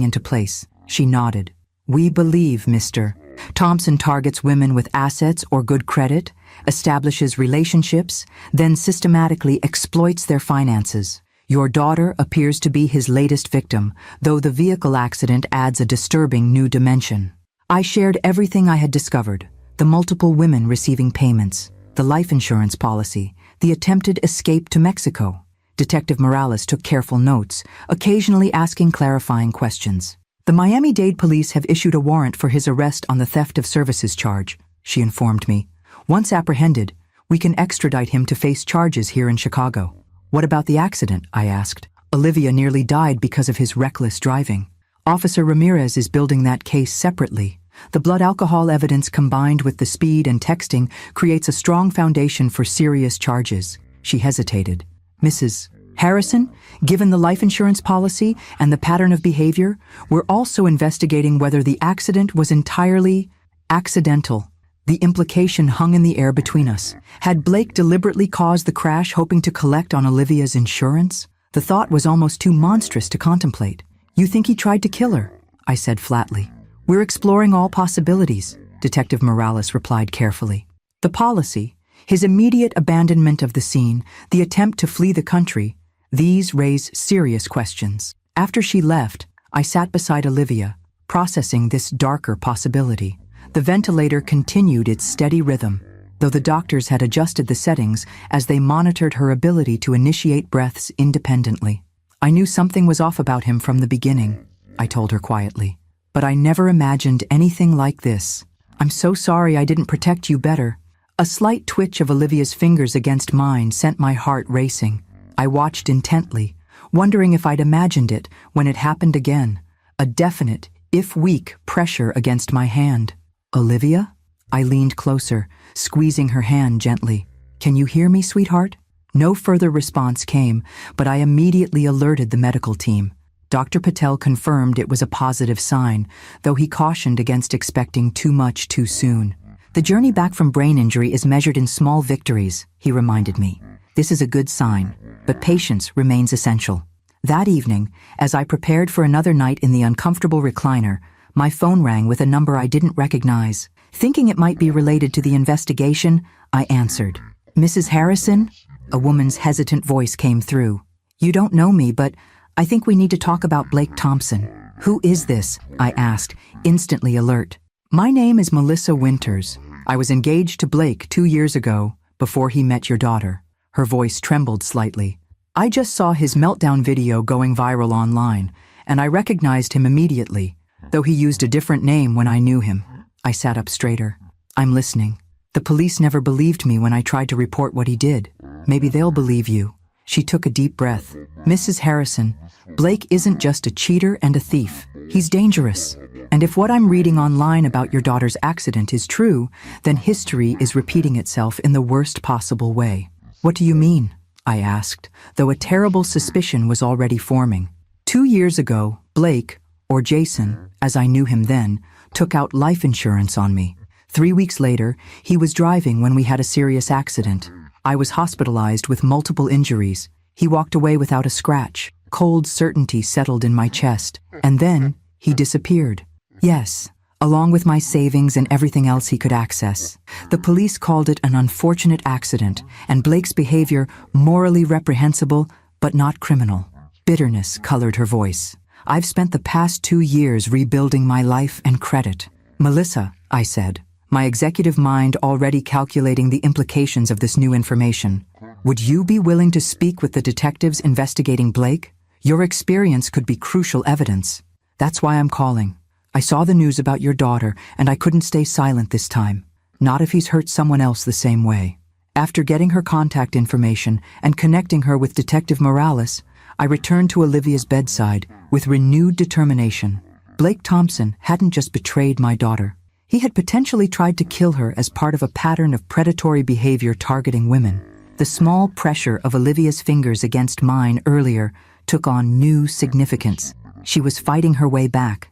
[SPEAKER 1] into place. She nodded. We believe, Mr. Thompson targets women with assets or good credit, establishes relationships, then systematically exploits their finances. Your daughter appears to be his latest victim, though the vehicle accident adds a disturbing new dimension. I shared everything I had discovered, the multiple women receiving payments, the life insurance policy, the attempted escape to Mexico. Detective Morales took careful notes, occasionally asking clarifying questions. The Miami-Dade police have issued a warrant for his arrest on the theft of services charge, she informed me. Once apprehended, we can extradite him to face charges here in Chicago. What about the accident? I asked. Olivia nearly died because of his reckless driving. Officer Ramirez is building that case separately. The blood alcohol evidence combined with the speed and texting creates a strong foundation for serious charges. She hesitated. Mrs. Harrison, given the life insurance policy and the pattern of behavior, we're also investigating whether the accident was entirely accidental. The implication hung in the air between us. Had Blake deliberately caused the crash hoping to collect on Olivia's insurance? The thought was almost too monstrous to contemplate. You think he tried to kill her? I said flatly. We're exploring all possibilities. Detective Morales replied carefully. The policy, his immediate abandonment of the scene, the attempt to flee the country, these raise serious questions. After she left, I sat beside Olivia, processing this darker possibility. The ventilator continued its steady rhythm, though the doctors had adjusted the settings as they monitored her ability to initiate breaths independently. I knew something was off about him from the beginning, I told her quietly. But I never imagined anything like this. I'm so sorry I didn't protect you better. A slight twitch of Olivia's fingers against mine sent my heart racing. I watched intently, wondering if I'd imagined it when it happened again. A definite, if weak, pressure against my hand. Olivia? I leaned closer, squeezing her hand gently. Can you hear me, sweetheart? No further response came, but I immediately alerted the medical team. Dr. Patel confirmed it was a positive sign, though he cautioned against expecting too much too soon. The journey back from brain injury is measured in small victories, he reminded me. This is a good sign, but patience remains essential. That evening, as I prepared for another night in the uncomfortable recliner, my phone rang with a number I didn't recognize. Thinking it might be related to the investigation, I answered. Mrs. Harrison? A woman's hesitant voice came through. You don't know me, but I think we need to talk about Blake Thompson. Who is this? I asked, instantly alert. My name is Melissa Winters. I was engaged to Blake 2 years ago, before he met your daughter. Her voice trembled slightly. I just saw his meltdown video going viral online, and I recognized him immediately, though he used a different name when I knew him. I sat up straighter. I'm listening. The police never believed me when I tried to report what he did. Maybe they'll believe you. She took a deep breath. Mrs. Harrison, Blake isn't just a cheater and a thief. He's dangerous. And if what I'm reading online about your daughter's accident is true, then history is repeating itself in the worst possible way. What do you mean? I asked, though a terrible suspicion was already forming. 2 years ago, Blake, or Jason, as I knew him then, took out life insurance on me. 3 weeks later, he was driving when we had a serious accident. I was hospitalized with multiple injuries. He walked away without a scratch. Cold certainty settled in my chest. And then, he disappeared. Yes, along with my savings and everything else he could access. The police called it an unfortunate accident, and Blake's behavior morally reprehensible, but not criminal. Bitterness colored her voice. I've spent the past 2 years rebuilding my life and credit. Melissa, I said, my executive mind already calculating the implications of this new information. Would you be willing to speak with the detectives investigating Blake? Your experience could be crucial evidence. That's why I'm calling. I saw the news about your daughter, and I couldn't stay silent this time. Not if he's hurt someone else the same way. After getting her contact information and connecting her with Detective Morales, I returned to Olivia's bedside with renewed determination. Blake Thompson hadn't just betrayed my daughter. He had potentially tried to kill her as part of a pattern of predatory behavior targeting women. The small pressure of Olivia's fingers against mine earlier took on new significance. She was fighting her way back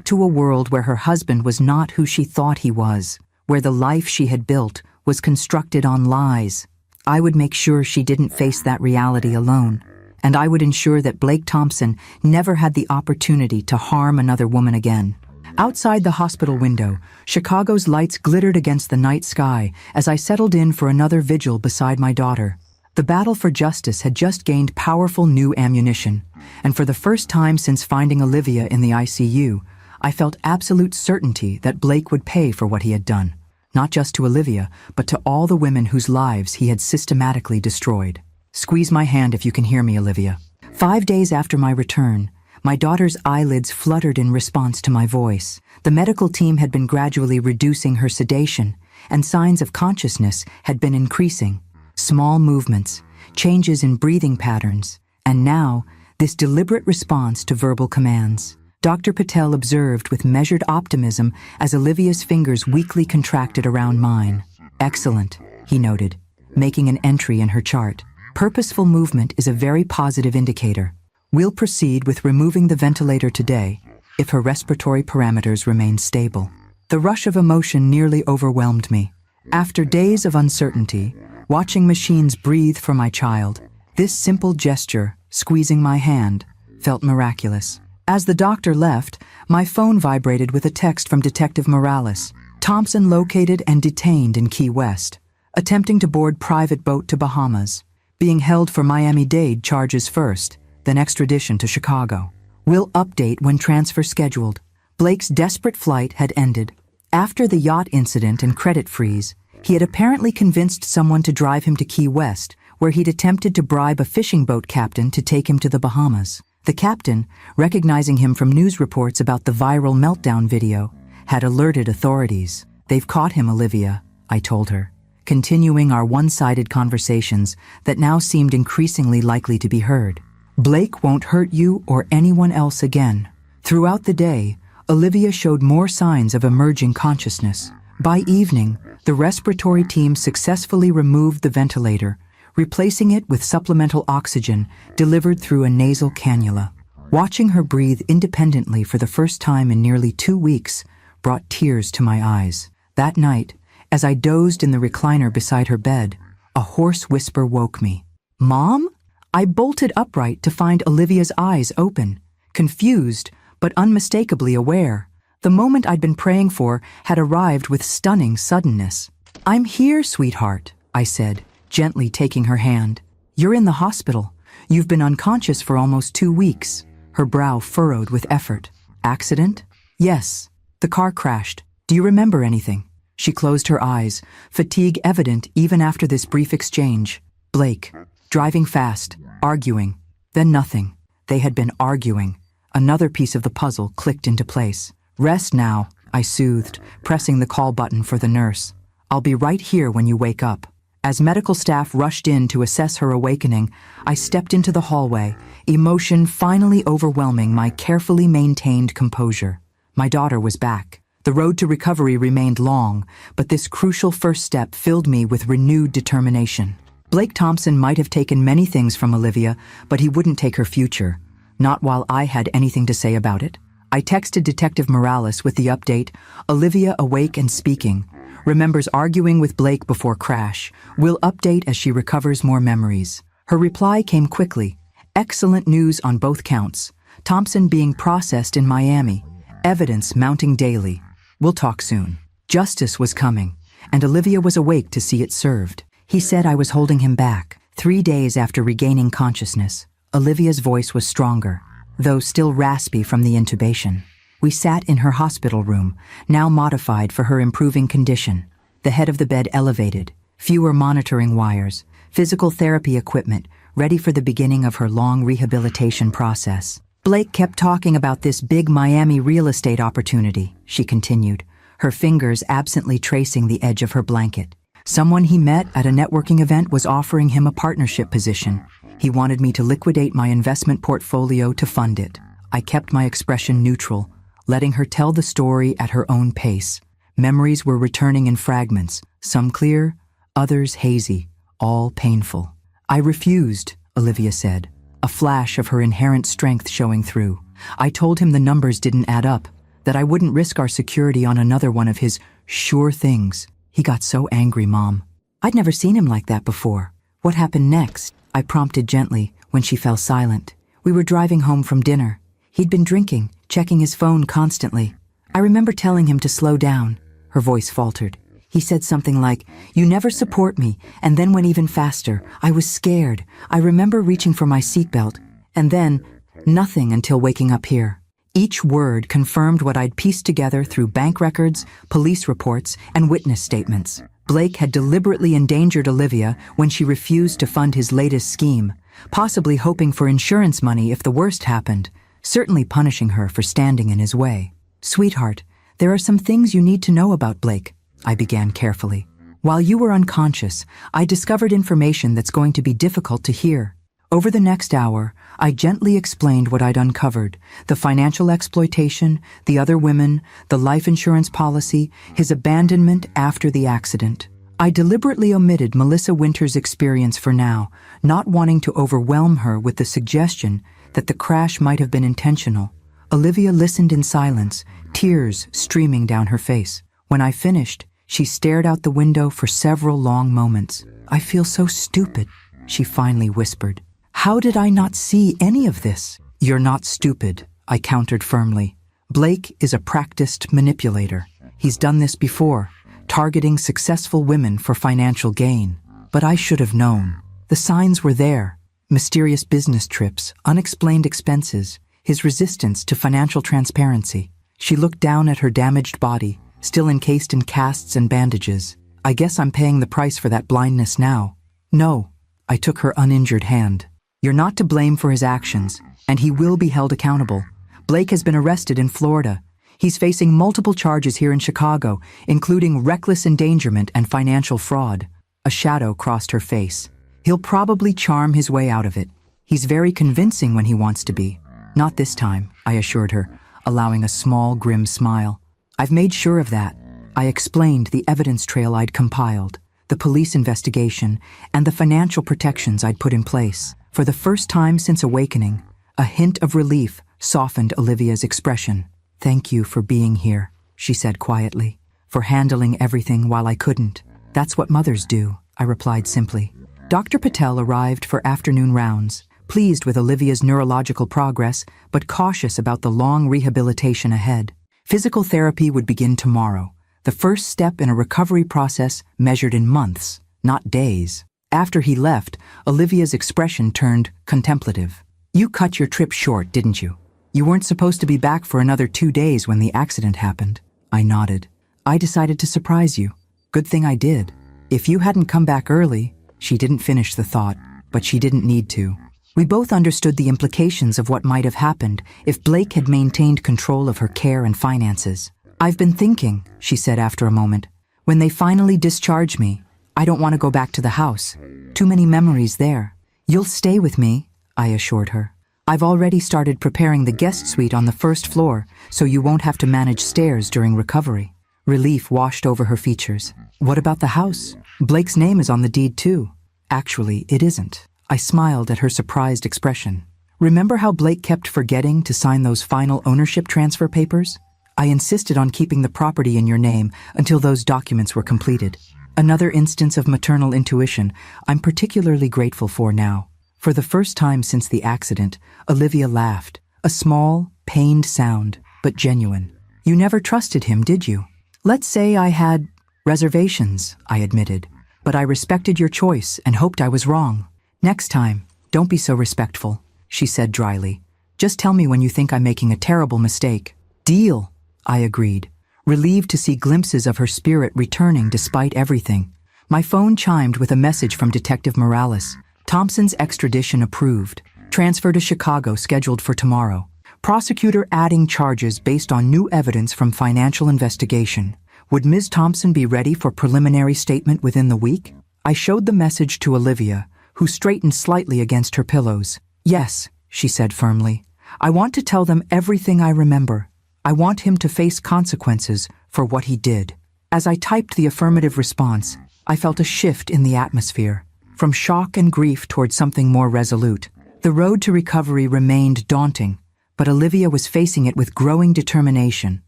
[SPEAKER 1] to a world where her husband was not who she thought he was, where the life she had built was constructed on lies. I would make sure she didn't face that reality alone, and I would ensure that Blake Thompson never had the opportunity to harm another woman again. Outside the hospital window, Chicago's lights glittered against the night sky as I settled in for another vigil beside my daughter. The battle for justice had just gained powerful new ammunition, and for the first time since finding Olivia in the ICU, I felt absolute certainty that Blake would pay for what he had done, not just to Olivia, but to all the women whose lives he had systematically destroyed. Squeeze my hand if you can hear me, Olivia. 5 days after my return, my daughter's eyelids fluttered in response to my voice. The medical team had been gradually reducing her sedation, and signs of consciousness had been increasing. Small movements, changes in breathing patterns, and now, this deliberate response to verbal commands. Dr. Patel observed with measured optimism as Olivia's fingers weakly contracted around mine. Excellent, he noted, making an entry in her chart. Purposeful movement is a very positive indicator. We'll proceed with removing the ventilator today if her respiratory parameters remain stable. The rush of emotion nearly overwhelmed me. After days of uncertainty, watching machines breathe for my child, this simple gesture, squeezing my hand, felt miraculous. As the doctor left, my phone vibrated with a text from Detective Morales. Thompson located and detained in Key West, attempting to board private boat to Bahamas, being held for Miami-Dade charges first, then extradition to Chicago. Will update when transfer scheduled. Blake's desperate flight had ended. After the yacht incident and credit freeze, he had apparently convinced someone to drive him to Key West, where he'd attempted to bribe a fishing boat captain to take him to the Bahamas. The captain, recognizing him from news reports about the viral meltdown video, had alerted authorities. "They've caught him, Olivia," I told her, continuing our one-sided conversations that now seemed increasingly likely to be heard. "Blake won't hurt you or anyone else again." Throughout the day, Olivia showed more signs of emerging consciousness. By evening, the respiratory team successfully removed the ventilator, replacing it with supplemental oxygen delivered through a nasal cannula. Watching her breathe independently for the first time in nearly 2 weeks brought tears to my eyes. That night, as I dozed in the recliner beside her bed, a hoarse whisper woke me. "Mom?" I bolted upright to find Olivia's eyes open, confused but unmistakably aware. The moment I'd been praying for had arrived with stunning suddenness. "I'm here, sweetheart," I said, gently taking her hand. "You're in the hospital. You've been unconscious for almost 2 weeks." Her brow furrowed with effort. "Accident?" "Yes. The car crashed. Do you remember anything?" She closed her eyes, fatigue evident even after this brief exchange. "Blake. Driving fast. Arguing. Then nothing." They had been arguing. Another piece of the puzzle clicked into place. "Rest now," I soothed, pressing the call button for the nurse. "I'll be right here when you wake up." As medical staff rushed in to assess her awakening, I stepped into the hallway, emotion finally overwhelming my carefully maintained composure. My daughter was back. The road to recovery remained long, but this crucial first step filled me with renewed determination. Blake Thompson might have taken many things from Olivia, but he wouldn't take her future. Not while I had anything to say about it. I texted Detective Morales with the update, "Olivia awake and speaking. Remembers arguing with Blake before crash. Will update as she recovers more memories." Her reply came quickly. "Excellent news on both counts. Thompson being processed in Miami. Evidence mounting daily. We'll talk soon." Justice was coming, and Olivia was awake to see it served. He said I was holding him back. 3 days after regaining consciousness, Olivia's voice was stronger, though still raspy from the intubation. We sat in her hospital room, now modified for her improving condition. The head of the bed elevated, fewer monitoring wires, physical therapy equipment, ready for the beginning of her long rehabilitation process. "Blake kept talking about this big Miami real estate opportunity," she continued, her fingers absently tracing the edge of her blanket. "Someone he met at a networking event was offering him a partnership position. He wanted me to liquidate my investment portfolio to fund it." I kept my expression neutral, letting her tell the story at her own pace. Memories were returning in fragments, some clear, others hazy, all painful. "I refused," Olivia said, a flash of her inherent strength showing through. "I told him the numbers didn't add up, that I wouldn't risk our security on another one of his sure things. He got so angry, Mom. I'd never seen him like that before." "What happened next?" I prompted gently when she fell silent. "We were driving home from dinner. He'd been drinking, checking his phone constantly. I remember telling him to slow down." Her voice faltered. "He said something like, 'You never support me,' and then went even faster. I was scared. I remember reaching for my seatbelt. And then, nothing until waking up here." Each word confirmed what I'd pieced together through bank records, police reports, and witness statements. Blake had deliberately endangered Olivia when she refused to fund his latest scheme, possibly hoping for insurance money if the worst happened, certainly punishing her for standing in his way. "Sweetheart, there are some things you need to know about Blake," I began carefully. "While you were unconscious, I discovered information that's going to be difficult to hear." Over the next hour, I gently explained what I'd uncovered: the financial exploitation, the other women, the life insurance policy, his abandonment after the accident. I deliberately omitted Melissa Winter's experience for now, not wanting to overwhelm her with the suggestion that the crash might have been intentional. Olivia listened in silence, tears streaming down her face. When I finished, she stared out the window for several long moments. "I feel so stupid," she finally whispered. "How did I not see any of this?" "You're not stupid," I countered firmly. "Blake is a practiced manipulator. He's done this before, targeting successful women for financial gain. But I should have known. The signs were there. Mysterious business trips, unexplained expenses, his resistance to financial transparency. She looked down at her damaged body, still encased in casts and bandages. I guess I'm paying the price for that blindness now. No, I took her uninjured hand. You're not to blame for his actions, and he will be held accountable. Blake has been arrested in Florida. He's facing multiple charges here in Chicago, including reckless endangerment and financial fraud. A shadow crossed her face. He'll probably charm his way out of it. He's very convincing when he wants to be. Not this time, I assured her, allowing a small, grim smile. I've made sure of that. I explained the evidence trail I'd compiled, the police investigation, and the financial protections I'd put in place. For the first time since awakening, a hint of relief softened Olivia's expression. Thank you for being here, she said quietly, for handling everything while I couldn't. That's what mothers do, I replied simply. Dr. Patel arrived for afternoon rounds, pleased with Olivia's neurological progress, but cautious about the long rehabilitation ahead. Physical therapy would begin tomorrow, the first step in a recovery process measured in months, not days. After he left, Olivia's expression turned contemplative. You cut your trip short, didn't you? You weren't supposed to be back for another 2 days when the accident happened. I nodded. I decided to surprise you. Good thing I did. If you hadn't come back early, she didn't finish the thought, but she didn't need to. We both understood the implications of what might have happened if Blake had maintained control of her care and finances. I've been thinking, she said after a moment. When they finally discharge me, I don't want to go back to the house. Too many memories there. You'll stay with me, I assured her. I've already started preparing the guest suite on the first floor, so you won't have to manage stairs during recovery. Relief washed over her features. What about the house? Blake's name is on the deed too. Actually, it isn't. I smiled at her surprised expression. Remember how Blake kept forgetting to sign those final ownership transfer papers? I insisted on keeping the property in your name until those documents were completed. Another instance of maternal intuition I'm particularly grateful for now. For the first time since the accident, Olivia laughed. A small, pained sound, but genuine. You never trusted him, did you? Let's say I had reservations, I admitted. But I respected your choice and hoped I was wrong. Next time, don't be so respectful, she said dryly. Just tell me when you think I'm making a terrible mistake. Deal, I agreed, relieved to see glimpses of her spirit returning despite everything. My phone chimed with a message from Detective Morales. Thompson's extradition approved. Transfer to Chicago scheduled for tomorrow. Prosecutor adding charges based on new evidence from financial investigation. Would Ms. Thompson be ready for preliminary statement within the week? I showed the message to Olivia, who straightened slightly against her pillows. Yes, she said firmly. I want to tell them everything I remember. I want him to face consequences for what he did. As I typed the affirmative response, I felt a shift in the atmosphere. From shock and grief toward something more resolute. The road to recovery remained daunting, but Olivia was facing it with growing determination,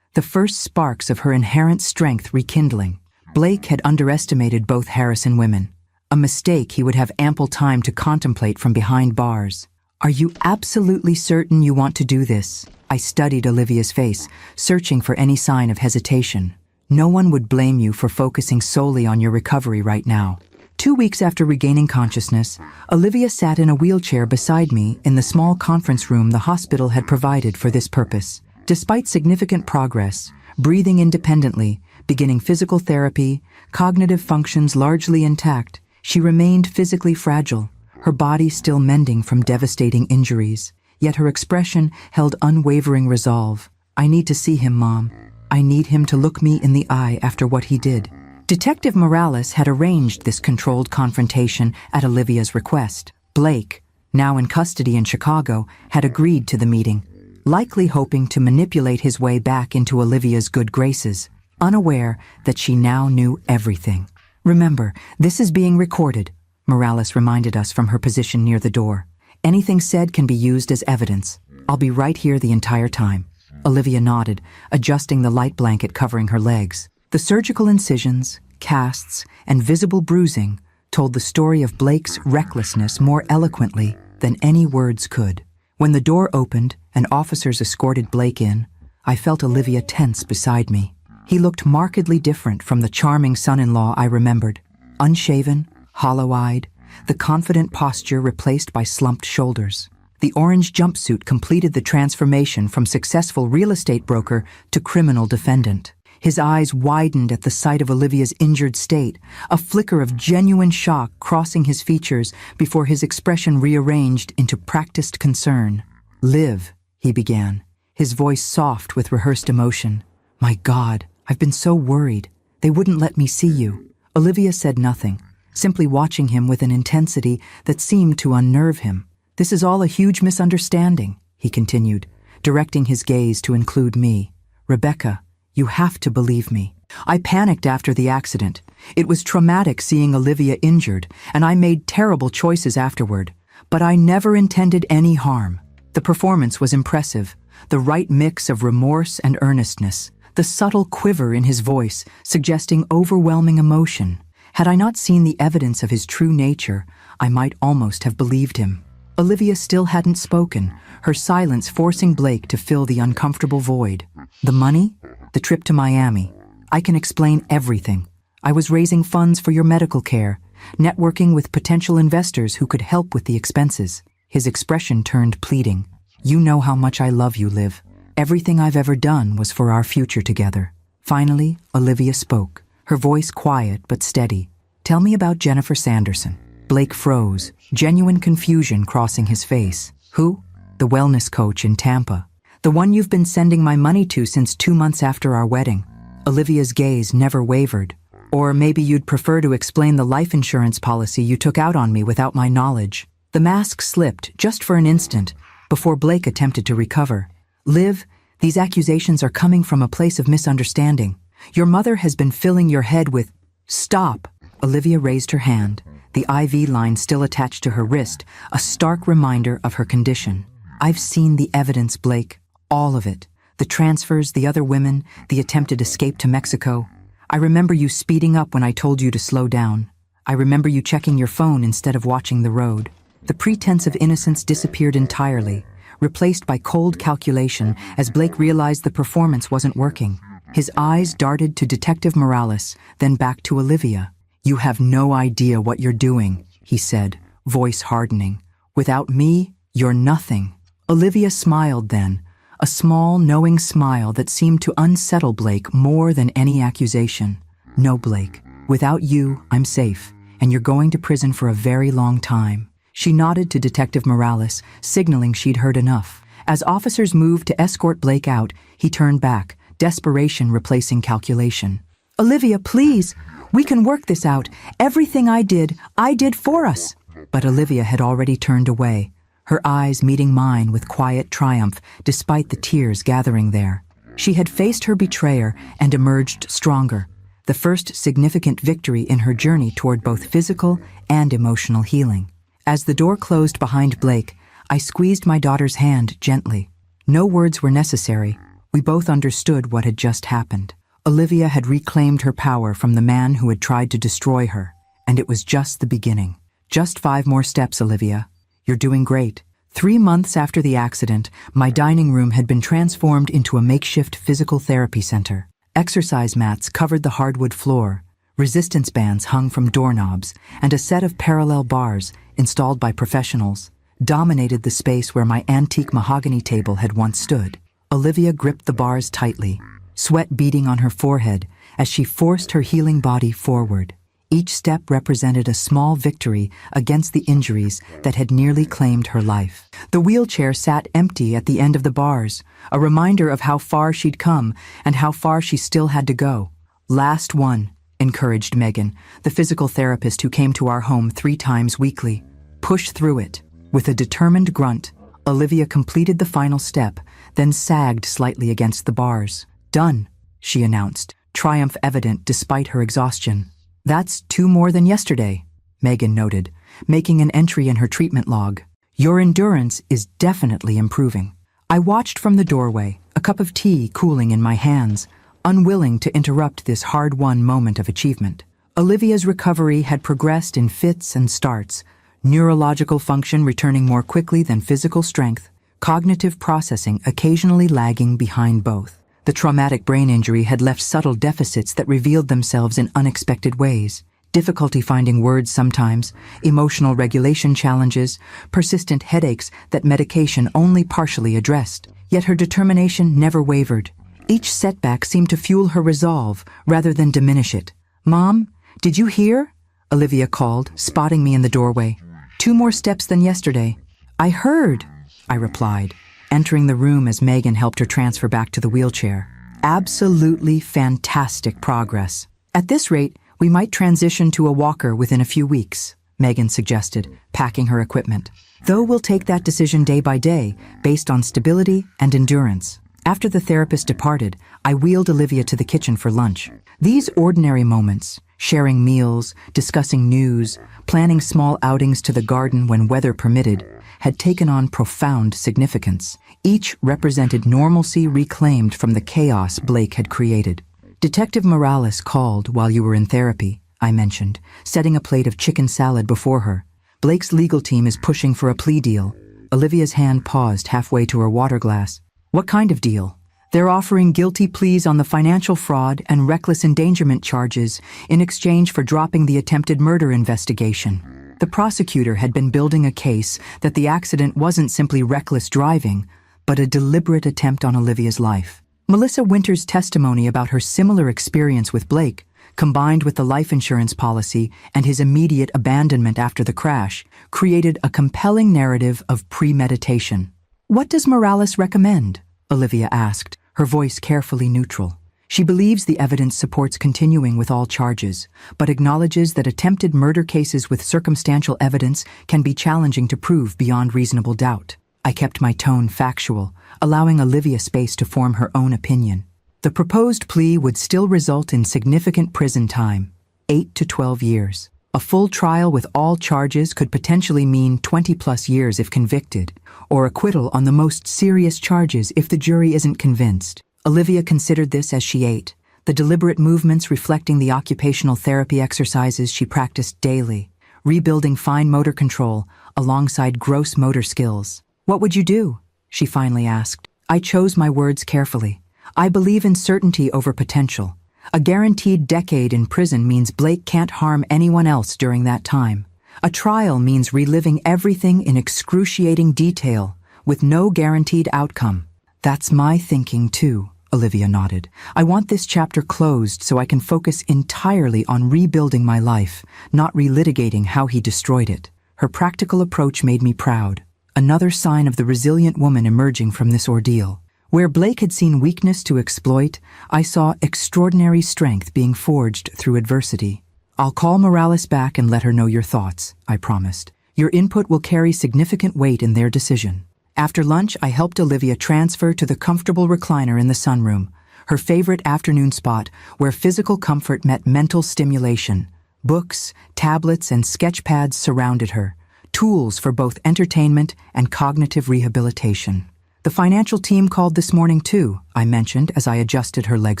[SPEAKER 1] the first sparks of her inherent strength rekindling. Blake had underestimated both Harrison women, a mistake he would have ample time to contemplate from behind bars. Are you absolutely certain you want to do this? I studied Olivia's face, searching for any sign of hesitation. No one would blame you for focusing solely on your recovery right now. 2 weeks after regaining consciousness, Olivia sat in a wheelchair beside me in the small conference room the hospital had provided for this purpose. Despite significant progress, breathing independently, beginning physical therapy, cognitive functions largely intact, she remained physically fragile, her body still mending from devastating injuries. Yet her expression held unwavering resolve. I need to see him, Mom. I need him to look me in the eye after what he did. Detective Morales had arranged this controlled confrontation at Olivia's request. Blake, now in custody in Chicago, had agreed to the meeting, likely hoping to manipulate his way back into Olivia's good graces, unaware that she now knew everything. Remember, this is being recorded, Morales reminded us from her position near the door. Anything said can be used as evidence. I'll be right here the entire time. Olivia nodded, adjusting the light blanket covering her legs. The surgical incisions, casts, and visible bruising told the story of Blake's recklessness more eloquently than any words could. When the door opened and officers escorted Blake in, I felt Olivia tense beside me. He looked markedly different from the charming son-in-law I remembered. Unshaven, hollow-eyed, the confident posture replaced by slumped shoulders. The orange jumpsuit completed the transformation from successful real estate broker to criminal defendant. His eyes widened at the sight of Olivia's injured state, a flicker of genuine shock crossing his features before his expression rearranged into practiced concern. "Liv," he began, his voice soft with rehearsed emotion. "My God, I've been so worried. They wouldn't let me see you." Olivia said nothing, simply watching him with an intensity that seemed to unnerve him. "This is all a huge misunderstanding," he continued, directing his gaze to include me. "Rebecca, you have to believe me. I panicked after the accident. It was traumatic seeing Olivia injured, and I made terrible choices afterward. But I never intended any harm. The performance was impressive, the right mix of remorse and earnestness, the subtle quiver in his voice suggesting overwhelming emotion. Had I not seen the evidence of his true nature, I might almost have believed him." Olivia still hadn't spoken, her silence forcing Blake to fill the uncomfortable void. "The money? The trip to Miami. I can explain everything. I was raising funds for your medical care, networking with potential investors who could help with the expenses." His expression turned pleading. "You know how much I love you, Liv. Everything I've ever done was for our future together." Finally, Olivia spoke, her voice quiet but steady. "Tell me about Jennifer Sanderson." Blake froze, genuine confusion crossing his face. "Who?" "The wellness coach in Tampa. The one you've been sending my money to since 2 months after our wedding." Olivia's gaze never wavered. "Or maybe you'd prefer to explain the life insurance policy you took out on me without my knowledge." The mask slipped just for an instant before Blake attempted to recover. "Liv, these accusations are coming from a place of misunderstanding. Your mother has been filling your head with—" "Stop!" Olivia raised her hand, the IV line still attached to her wrist, a stark reminder of her condition. "I've seen the evidence, Blake. All of it. The transfers, the other women, the attempted escape to Mexico. I remember you speeding up when I told you to slow down. I remember you checking your phone instead of watching the road." The pretense of innocence disappeared entirely, replaced by cold calculation as Blake realized the performance wasn't working. His eyes darted to Detective Morales, then back to Olivia. "You have no idea what you're doing," he said, voice hardening. "Without me, you're nothing." Olivia smiled then, a small, knowing smile that seemed to unsettle Blake more than any accusation. "No, Blake, without you, I'm safe, and you're going to prison for a very long time." She nodded to Detective Morales, signaling she'd heard enough. As officers moved to escort Blake out, he turned back, desperation replacing calculation. "Olivia, please! We can work this out. Everything I did for us." But Olivia had already turned away, her eyes meeting mine with quiet triumph despite the tears gathering there. She had faced her betrayer and emerged stronger, the first significant victory in her journey toward both physical and emotional healing. As the door closed behind Blake, I squeezed my daughter's hand gently. No words were necessary. We both understood what had just happened. Olivia had reclaimed her power from the man who had tried to destroy her, and it was just the beginning. "Just 5 more steps, Olivia. You're doing great." 3 months after the accident, my dining room had been transformed into a makeshift physical therapy center. Exercise mats covered the hardwood floor, resistance bands hung from doorknobs, and a set of parallel bars, installed by professionals, dominated the space where my antique mahogany table had once stood. Olivia gripped the bars tightly, sweat beading on her forehead as she forced her healing body forward. Each step represented a small victory against the injuries that had nearly claimed her life. The wheelchair sat empty at the end of the bars, a reminder of how far she'd come and how far she still had to go. "Last one," encouraged Megan, the physical therapist who came to our home 3 times weekly. "Push through it." With a determined grunt, Olivia completed the final step, then sagged slightly against the bars. "Done," she announced, triumph evident despite her exhaustion. "That's 2 more than yesterday," Megan noted, making an entry in her treatment log. "Your endurance is definitely improving." I watched from the doorway, a cup of tea cooling in my hands, unwilling to interrupt this hard-won moment of achievement. Olivia's recovery had progressed in fits and starts, neurological function returning more quickly than physical strength, cognitive processing occasionally lagging behind both. The traumatic brain injury had left subtle deficits that revealed themselves in unexpected ways. Difficulty finding words sometimes, emotional regulation challenges, persistent headaches that medication only partially addressed. Yet her determination never wavered. Each setback seemed to fuel her resolve rather than diminish it. "Mom, did you hear?" Olivia called, spotting me in the doorway. "2 more steps than yesterday." "I heard," I replied, entering the room as Megan helped her transfer back to the wheelchair. "Absolutely fantastic progress. At this rate, we might transition to a walker within a few weeks," Megan suggested, packing her equipment. "Though we'll take that decision day by day, based on stability and endurance." After the therapist departed, I wheeled Olivia to the kitchen for lunch. These ordinary moments, sharing meals, discussing news, planning small outings to the garden when weather permitted, had taken on profound significance. Each represented normalcy reclaimed from the chaos Blake had created. "Detective Morales called while you were in therapy," I mentioned, setting a plate of chicken salad before her. "Blake's legal team is pushing for a plea deal." Olivia's hand paused halfway to her water glass. "What kind of deal?" "They're offering guilty pleas on the financial fraud and reckless endangerment charges in exchange for dropping the attempted murder investigation." The prosecutor had been building a case that the accident wasn't simply reckless driving, but a deliberate attempt on Olivia's life. Melissa Winter's testimony about her similar experience with Blake, combined with the life insurance policy and his immediate abandonment after the crash, created a compelling narrative of premeditation. "What does Morales recommend?" Olivia asked, her voice carefully neutral. She believes the evidence supports continuing with all charges, but acknowledges that attempted murder cases with circumstantial evidence can be challenging to prove beyond reasonable doubt. I kept my tone factual, allowing Olivia space to form her own opinion. The proposed plea would still result in significant prison time, 8 to 12 years. A full trial with all charges could potentially mean 20-plus years if convicted, or acquittal on the most serious charges if the jury isn't convinced. Olivia considered this as she ate, the deliberate movements reflecting the occupational therapy exercises she practiced daily, rebuilding fine motor control alongside gross motor skills. "What would you do?" she finally asked. I chose my words carefully. "I believe in certainty over potential. A guaranteed decade in prison means Blake can't harm anyone else during that time. A trial means reliving everything in excruciating detail, with no guaranteed outcome." "That's my thinking too," Olivia nodded. "I want this chapter closed so I can focus entirely on rebuilding my life, not relitigating how he destroyed it." Her practical approach made me proud. Another sign of the resilient woman emerging from this ordeal. Where Blake had seen weakness to exploit, I saw extraordinary strength being forged through adversity. "I'll call Morales back and let her know your thoughts," I promised. "Your input will carry significant weight in their decision." After lunch, I helped Olivia transfer to the comfortable recliner in the sunroom, her favorite afternoon spot where physical comfort met mental stimulation. Books, tablets, and sketch pads surrounded her, tools for both entertainment and cognitive rehabilitation. "The financial team called this morning too," I mentioned as I adjusted her leg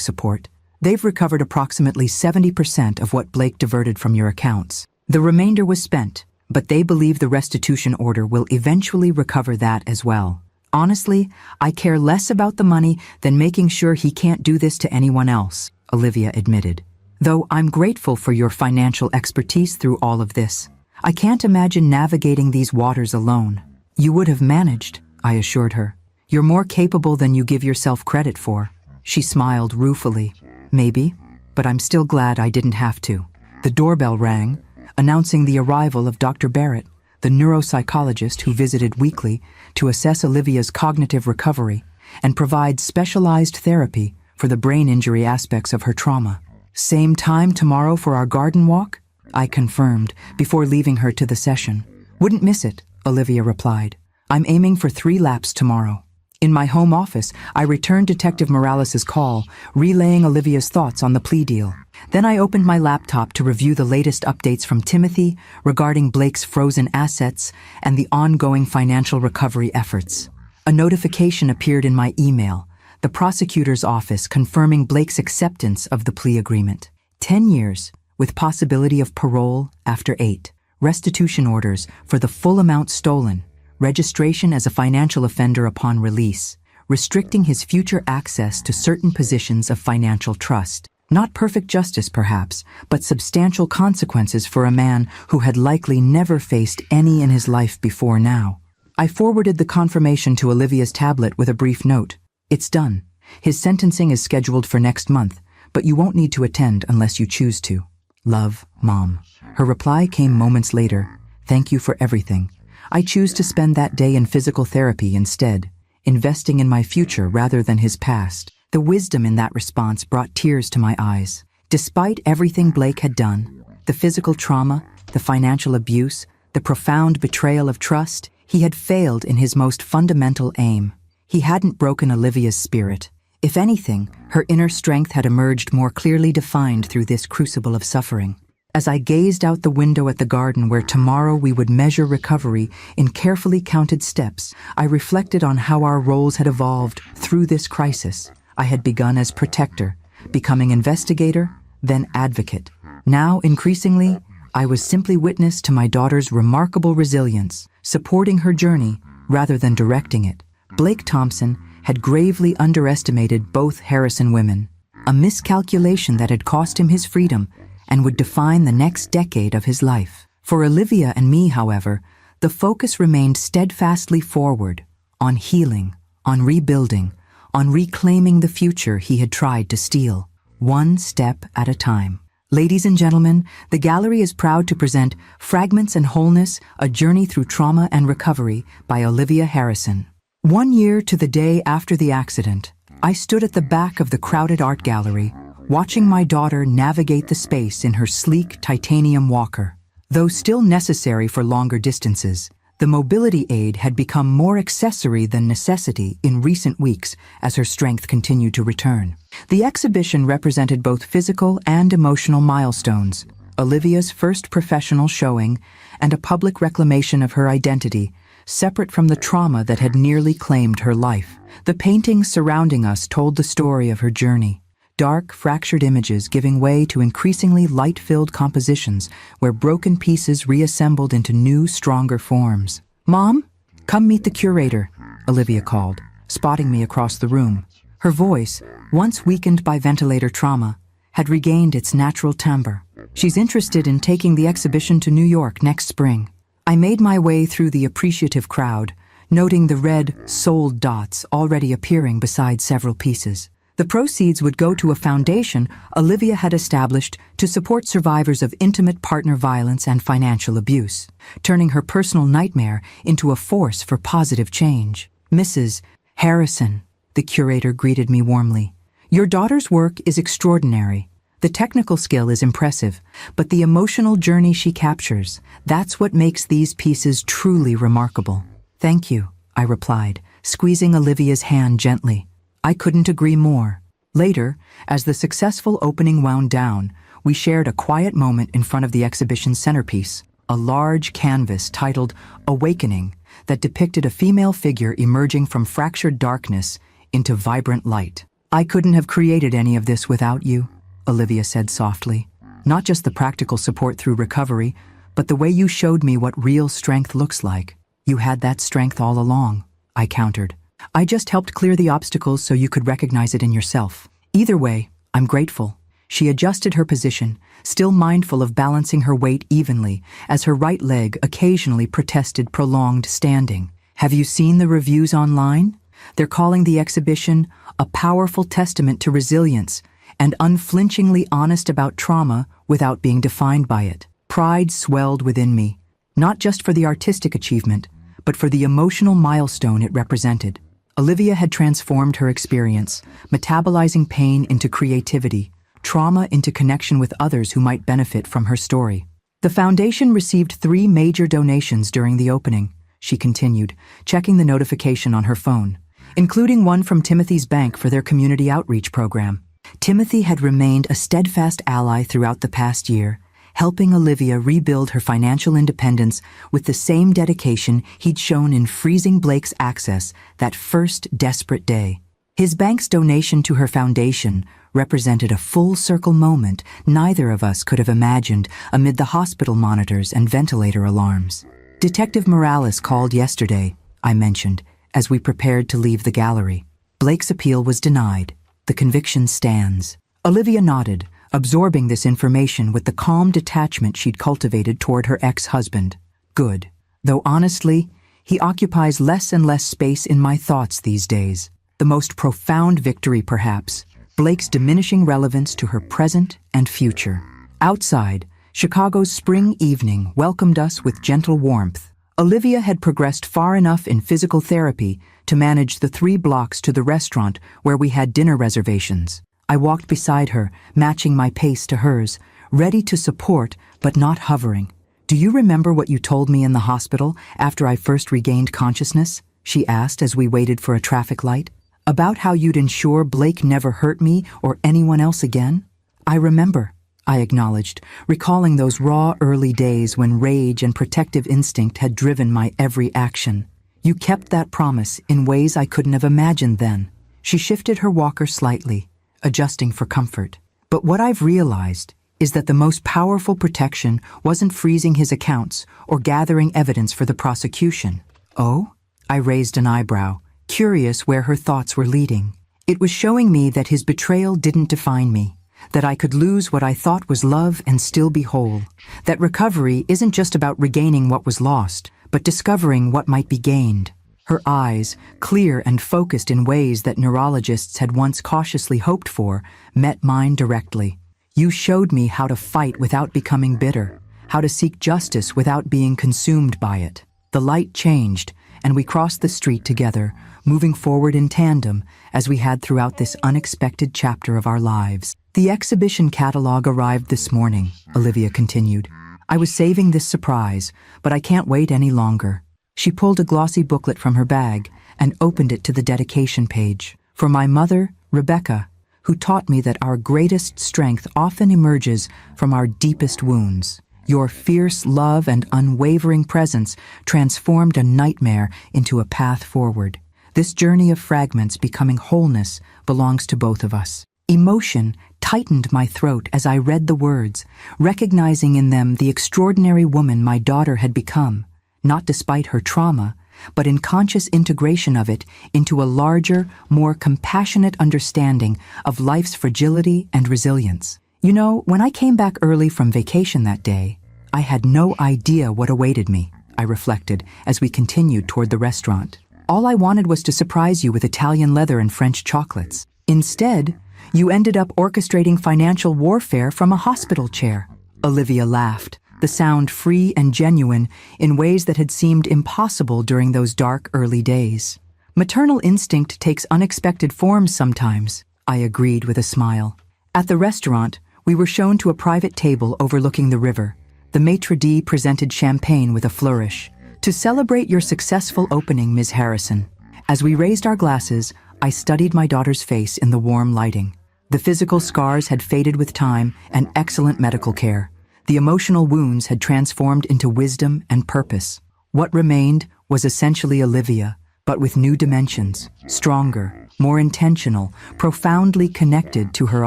[SPEAKER 1] support. "They've recovered approximately 70% of what Blake diverted from your accounts. The remainder was spent, but they believe the restitution order will eventually recover that as well. Honestly, I care less about the money than making sure he can't do this to anyone else," Olivia admitted. "Though I'm grateful for your financial expertise through all of this. I can't imagine navigating these waters alone." "You would have managed," I assured her. "You're more capable than you give yourself credit for." She smiled ruefully. "Maybe, but I'm still glad I didn't have to." The doorbell rang, announcing the arrival of Dr. Barrett, the neuropsychologist who visited weekly to assess Olivia's cognitive recovery and provide specialized therapy for the brain injury aspects of her trauma. "Same time tomorrow for our garden walk?" I confirmed before leaving her to the session. "Wouldn't miss it," Olivia replied. "I'm aiming for 3 laps tomorrow." In my home office, I returned Detective Morales' call, relaying Olivia's thoughts on the plea deal. Then I opened my laptop to review the latest updates from Timothy regarding Blake's frozen assets and the ongoing financial recovery efforts. A notification appeared in my email, the prosecutor's office confirming Blake's acceptance of the plea agreement. 10 years, with possibility of parole after 8. Restitution orders for the full amount stolen. Registration as a financial offender upon release, restricting his future access to certain positions of financial trust. Not perfect justice, perhaps, but substantial consequences for a man who had likely never faced any in his life before now. I forwarded the confirmation to Olivia's tablet with a brief note. It's done. His sentencing is scheduled for next month, but you won't need to attend unless you choose to. Love, Mom. Her reply came moments later. Thank you for everything. I choose to spend that day in physical therapy instead, investing in my future rather than his past. The wisdom in that response brought tears to my eyes. Despite everything Blake had done, the physical trauma, the financial abuse, the profound betrayal of trust, he had failed in his most fundamental aim. He hadn't broken Olivia's spirit. If anything, her inner strength had emerged more clearly defined through this crucible of suffering. As I gazed out the window at the garden where tomorrow we would measure recovery in carefully counted steps, I reflected on how our roles had evolved through this crisis. I had begun as protector, becoming investigator, then advocate. Now, increasingly, I was simply witness to my daughter's remarkable resilience, supporting her journey rather than directing it. Blake Thompson had gravely underestimated both Harrison women, a miscalculation that had cost him his freedom and would define the next decade of his life. For Olivia and me, however, the focus remained steadfastly forward, on healing, on rebuilding, on reclaiming the future he had tried to steal, one step at a time. Ladies and gentlemen, the gallery is proud to present Fragments and Wholeness, A Journey Through Trauma and Recovery by Olivia Harrison. 1 year to the day after the accident, I stood at the back of the crowded art gallery, watching my daughter navigate the space in her sleek titanium walker. Though still necessary for longer distances, the mobility aid had become more accessory than necessity in recent weeks as her strength continued to return. The exhibition represented both physical and emotional milestones, Olivia's first professional showing and a public reclamation of her identity, separate from the trauma that had nearly claimed her life. The paintings surrounding us told the story of her journey. Dark, fractured images giving way to increasingly light-filled compositions where broken pieces reassembled into new, stronger forms. "Mom, come meet the curator," Olivia called, spotting me across the room. Her voice, once weakened by ventilator trauma, had regained its natural timbre. "She's interested in taking the exhibition to New York next spring." I made my way through the appreciative crowd, noting the red, sold dots already appearing beside several pieces. The proceeds would go to a foundation Olivia had established to support survivors of intimate partner violence and financial abuse, turning her personal nightmare into a force for positive change. "Mrs. Harrison," the curator greeted me warmly. "Your daughter's work is extraordinary. The technical skill is impressive, but the emotional journey she captures, that's what makes these pieces truly remarkable." "Thank you," I replied, squeezing Olivia's hand gently. I couldn't agree more. Later, as the successful opening wound down, we shared a quiet moment in front of the exhibition's centerpiece, a large canvas titled Awakening that depicted a female figure emerging from fractured darkness into vibrant light. "I couldn't have created any of this without you," Olivia said softly. "Not just the practical support through recovery, but the way you showed me what real strength looks like. You had that strength all along," I countered. "I just helped clear the obstacles so you could recognize it in yourself. Either way, I'm grateful." She adjusted her position, still mindful of balancing her weight evenly, as her right leg occasionally protested prolonged standing. "Have you seen the reviews online? They're calling the exhibition a powerful testament to resilience and unflinchingly honest about trauma without being defined by it." Pride swelled within me, not just for the artistic achievement, but for the emotional milestone it represented. Olivia had transformed her experience, metabolizing pain into creativity, trauma into connection with others who might benefit from her story. "The foundation received 3 major donations during the opening," she continued, checking the notification on her phone, including one from Timothy's bank for their community outreach program. Timothy had remained a steadfast ally throughout the past year, helping Olivia rebuild her financial independence with the same dedication he'd shown in freezing Blake's access that first desperate day. His bank's donation to her foundation represented a full-circle moment neither of us could have imagined amid the hospital monitors and ventilator alarms. "Detective Morales called yesterday," I mentioned, as we prepared to leave the gallery. Blake's appeal was denied. The conviction stands. Olivia nodded, absorbing this information with the calm detachment she'd cultivated toward her ex-husband. Good. Though honestly, he occupies less and less space in my thoughts these days. The most profound victory, perhaps, Blake's diminishing relevance to her present and future. Outside, Chicago's spring evening welcomed us with gentle warmth. Olivia had progressed far enough in physical therapy to manage the 3 blocks to the restaurant where we had dinner reservations. I walked beside her, matching my pace to hers, ready to support but not hovering. "Do you remember what you told me in the hospital after I first regained consciousness?" she asked as we waited for a traffic light. "About how you'd ensure Blake never hurt me or anyone else again?" "I remember," I acknowledged, recalling those raw early days when rage and protective instinct had driven my every action. "You kept that promise in ways I couldn't have imagined then." She shifted her walker slightly, adjusting for comfort. "But what I've realized is that the most powerful protection wasn't freezing his accounts or gathering evidence for the prosecution." "Oh?" I raised an eyebrow, curious where her thoughts were leading. "It was showing me that his betrayal didn't define me, that I could lose what I thought was love and still be whole, that recovery isn't just about regaining what was lost, but discovering what might be gained." Her eyes, clear and focused in ways that neurologists had once cautiously hoped for, met mine directly. "You showed me how to fight without becoming bitter, how to seek justice without being consumed by it." The light changed, and we crossed the street together, moving forward in tandem as we had throughout this unexpected chapter of our lives. "The exhibition catalog arrived this morning," Olivia continued. "I was saving this surprise, but I can't wait any longer." She pulled a glossy booklet from her bag and opened it to the dedication page. "For my mother, Rebecca, who taught me that our greatest strength often emerges from our deepest wounds. Your fierce love and unwavering presence transformed a nightmare into a path forward. This journey of fragments becoming wholeness belongs to both of us." Emotion tightened my throat as I read the words, recognizing in them the extraordinary woman my daughter had become, not despite her trauma, but in conscious integration of it into a larger, more compassionate understanding of life's fragility and resilience. "You know, when I came back early from vacation that day, I had no idea what awaited me," I reflected as we continued toward the restaurant. "All I wanted was to surprise you with Italian leather and French chocolates. Instead, you ended up orchestrating financial warfare from a hospital chair." Olivia laughed, the sound free and genuine in ways that had seemed impossible during those dark early days. "Maternal instinct takes unexpected forms sometimes," I agreed with a smile. At the restaurant, we were shown to a private table overlooking the river. The maitre d' presented champagne with a flourish. "To celebrate your successful opening, Ms. Harrison." As we raised our glasses, I studied my daughter's face in the warm lighting. The physical scars had faded with time and excellent medical care. The emotional wounds had transformed into wisdom and purpose. What remained was essentially Olivia, but with new dimensions, stronger, more intentional, profoundly connected to her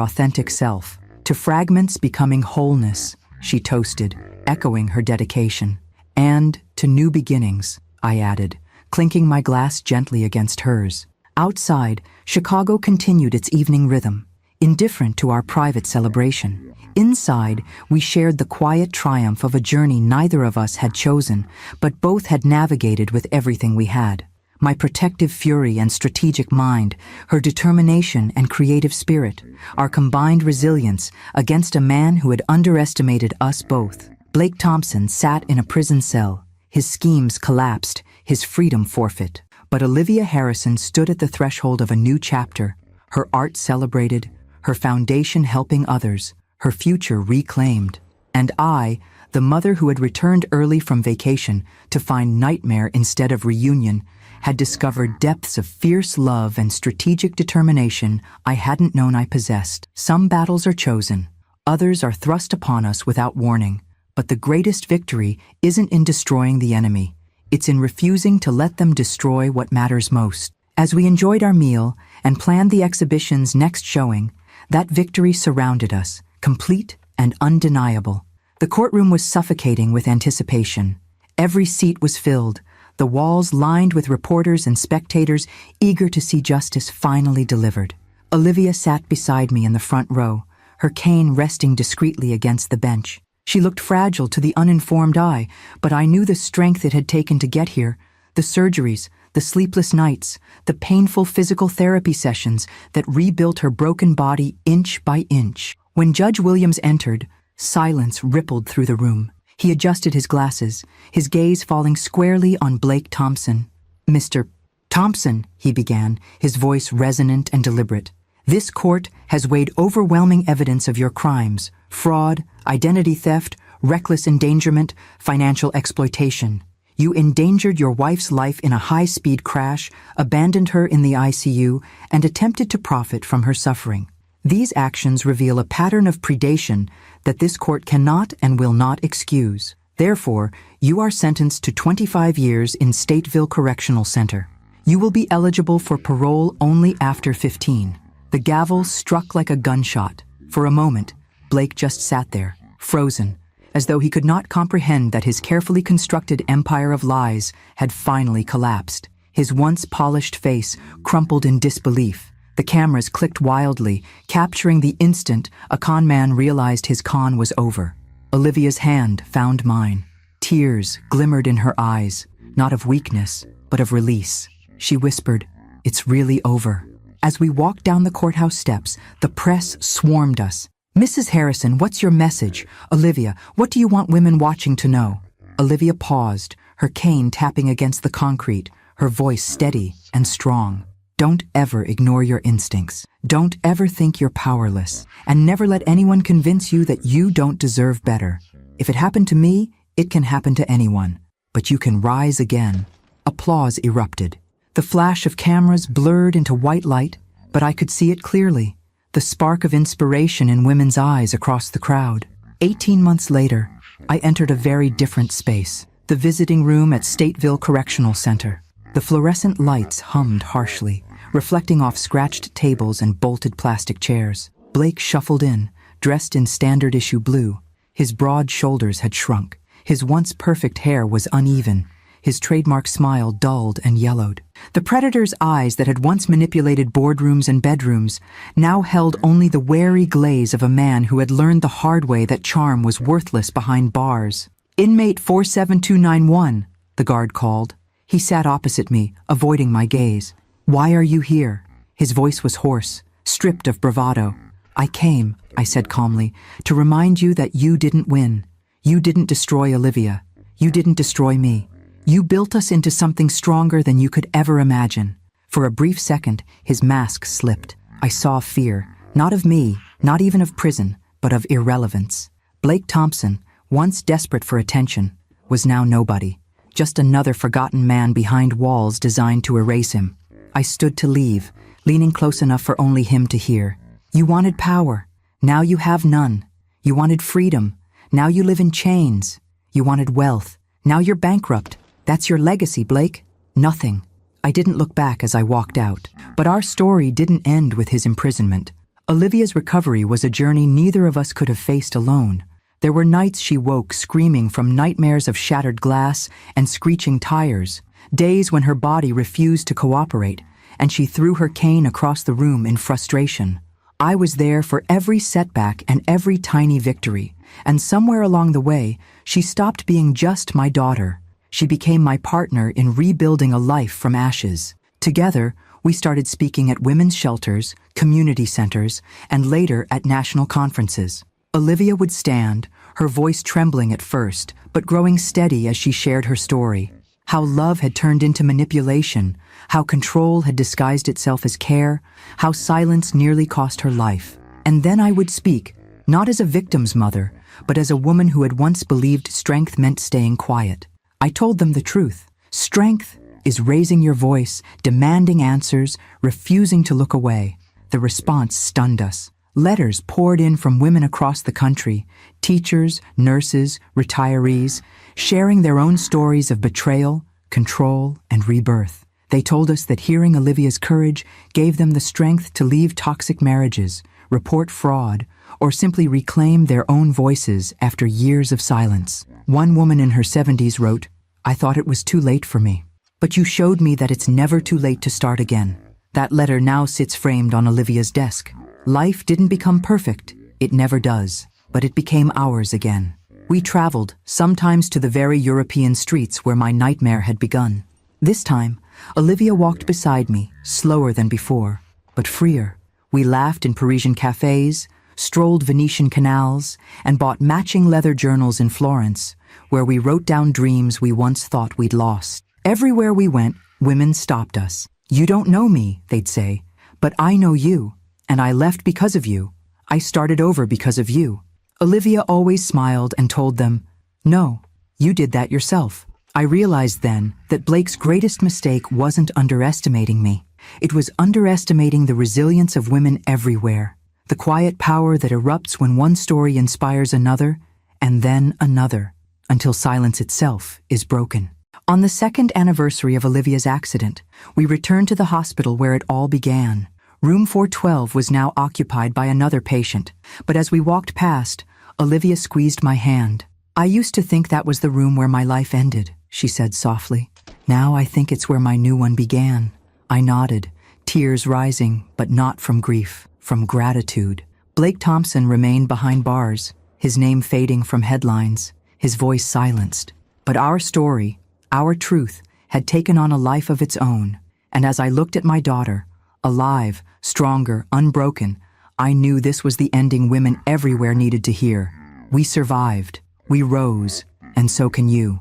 [SPEAKER 1] authentic self. "To fragments becoming wholeness," she toasted, echoing her dedication. "And to new beginnings," I added, clinking my glass gently against hers. Outside, Chicago continued its evening rhythm, indifferent to our private celebration. Inside, we shared the quiet triumph of a journey neither of us had chosen, but both had navigated with everything we had. My protective fury and strategic mind, her determination and creative spirit, our combined resilience against a man who had underestimated us both. Blake Thompson sat in a prison cell, his schemes collapsed, his freedom forfeit. But Olivia Harrison stood at the threshold of a new chapter, her art celebrated, her foundation helping others, her future reclaimed. And I, the mother who had returned early from vacation to find nightmare instead of reunion, had discovered depths of fierce love and strategic determination I hadn't known I possessed. Some battles are chosen, others are thrust upon us without warning, but the greatest victory isn't in destroying the enemy. It's in refusing to let them destroy what matters most. As we enjoyed our meal and planned the exhibition's next showing, that victory surrounded us, complete and undeniable. The courtroom was suffocating with anticipation. Every seat was filled, the walls lined with reporters and spectators eager to see justice finally delivered. Olivia sat beside me in the front row, her cane resting discreetly against the bench. She looked fragile to the uninformed eye, but I knew the strength it had taken to get here, the surgeries, the sleepless nights, the painful physical therapy sessions that rebuilt her broken body inch by inch. When Judge Williams entered, silence rippled through the room. He adjusted his glasses, his gaze falling squarely on Blake Thompson. "Mr. Thompson," he began, his voice resonant and deliberate, "this court has weighed overwhelming evidence of your crimes: fraud, identity theft, reckless endangerment, financial exploitation. You endangered your wife's life in a high-speed crash, abandoned her in the ICU, and attempted to profit from her suffering. These actions reveal a pattern of predation that this court cannot and will not excuse. Therefore, you are sentenced to 25 years in Stateville Correctional Center. You will be eligible for parole only after 15. The gavel struck like a gunshot. For a moment, Blake just sat there, frozen, as though he could not comprehend that his carefully constructed empire of lies had finally collapsed. His once polished face crumpled in disbelief. The cameras clicked wildly, capturing the instant a con man realized his con was over. Olivia's hand found mine. Tears glimmered in her eyes, not of weakness, but of release. She whispered, "It's really over." As we walked down the courthouse steps, the press swarmed us. "Mrs. Harrison, what's your message? Olivia, what do you want women watching to know?" Olivia paused, her cane tapping against the concrete, her voice steady and strong. "Don't ever ignore your instincts. Don't ever think you're powerless. And never let anyone convince you that you don't deserve better. If it happened to me, it can happen to anyone. But you can rise again." Applause erupted. The flash of cameras blurred into white light, but I could see it clearly. The spark of inspiration in women's eyes across the crowd. 18 months later, I entered a very different space, the visiting room at Stateville Correctional Center. The fluorescent lights hummed harshly, reflecting off scratched tables and bolted plastic chairs. Blake shuffled in, dressed in standard issue blue. His broad shoulders had shrunk. His once perfect hair was uneven. His trademark smile dulled and yellowed. The predator's eyes that had once manipulated boardrooms and bedrooms now held only the wary glaze of a man who had learned the hard way that charm was worthless behind bars. "Inmate 47291, the guard called. He sat opposite me, avoiding my gaze. "Why are you here?" His voice was hoarse, stripped of bravado. "I came," I said calmly, "to remind you that you didn't win. You didn't destroy Olivia. You didn't destroy me. You built us into something stronger than you could ever imagine." For a brief second, his mask slipped. I saw fear, not of me, not even of prison, but of irrelevance. Blake Thompson, once desperate for attention, was now nobody. Just another forgotten man behind walls designed to erase him. I stood to leave, leaning close enough for only him to hear. "You wanted power. Now you have none. You wanted freedom. Now you live in chains. You wanted wealth. Now you're bankrupt. That's your legacy, Blake." Nothing. I didn't look back as I walked out. But our story didn't end with his imprisonment. Olivia's recovery was a journey neither of us could have faced alone. There were nights she woke screaming from nightmares of shattered glass and screeching tires, days when her body refused to cooperate, and she threw her cane across the room in frustration. I was there for every setback and every tiny victory, and somewhere along the way, she stopped being just my daughter. She became my partner in rebuilding a life from ashes. Together, we started speaking at women's shelters, community centers, and later at national conferences. Olivia would stand, her voice trembling at first, but growing steady as she shared her story. How love had turned into manipulation, how control had disguised itself as care, how silence nearly cost her life. And then I would speak, not as a victim's mother, but as a woman who had once believed strength meant staying quiet. I told them the truth. Strength is raising your voice, demanding answers, refusing to look away. The response stunned us. Letters poured in from women across the country, teachers, nurses, retirees, sharing their own stories of betrayal, control, and rebirth. They told us that hearing Olivia's courage gave them the strength to leave toxic marriages, report fraud, or simply reclaim their own voices after years of silence. One woman in her 70s wrote, I thought it was too late for me. But you showed me that it's never too late to start again. That letter now sits framed on Olivia's desk. Life didn't become perfect. It never does. But it became ours again. We traveled, sometimes to the very European streets where my nightmare had begun. This time, Olivia walked beside me, slower than before, but freer. We laughed in Parisian cafes, strolled Venetian canals, and bought matching leather journals in Florence, where we wrote down dreams we once thought we'd lost. Everywhere we went, women stopped us. "You don't know me," they'd say, "but I know you, and I left because of you. I started over because of you." Olivia always smiled and told them, "No, you did that yourself." I realized then that Blake's greatest mistake wasn't underestimating me. It was underestimating the resilience of women everywhere, the quiet power that erupts when one story inspires another, and then another, until silence itself is broken. On the second anniversary of Olivia's accident, we returned to the hospital where it all began. Room 412 was now occupied by another patient, but as we walked past, Olivia squeezed my hand. "I used to think that was the room where my life ended," she said softly. "Now I think it's where my new one began." I nodded, tears rising, but not from grief, from gratitude. Blake Thompson remained behind bars, his name fading from headlines, his voice silenced. But our story, our truth, had taken on a life of its own, and as I looked at my daughter, alive, stronger, unbroken, I knew this was the ending women everywhere needed to hear. We survived, we rose, and so can you.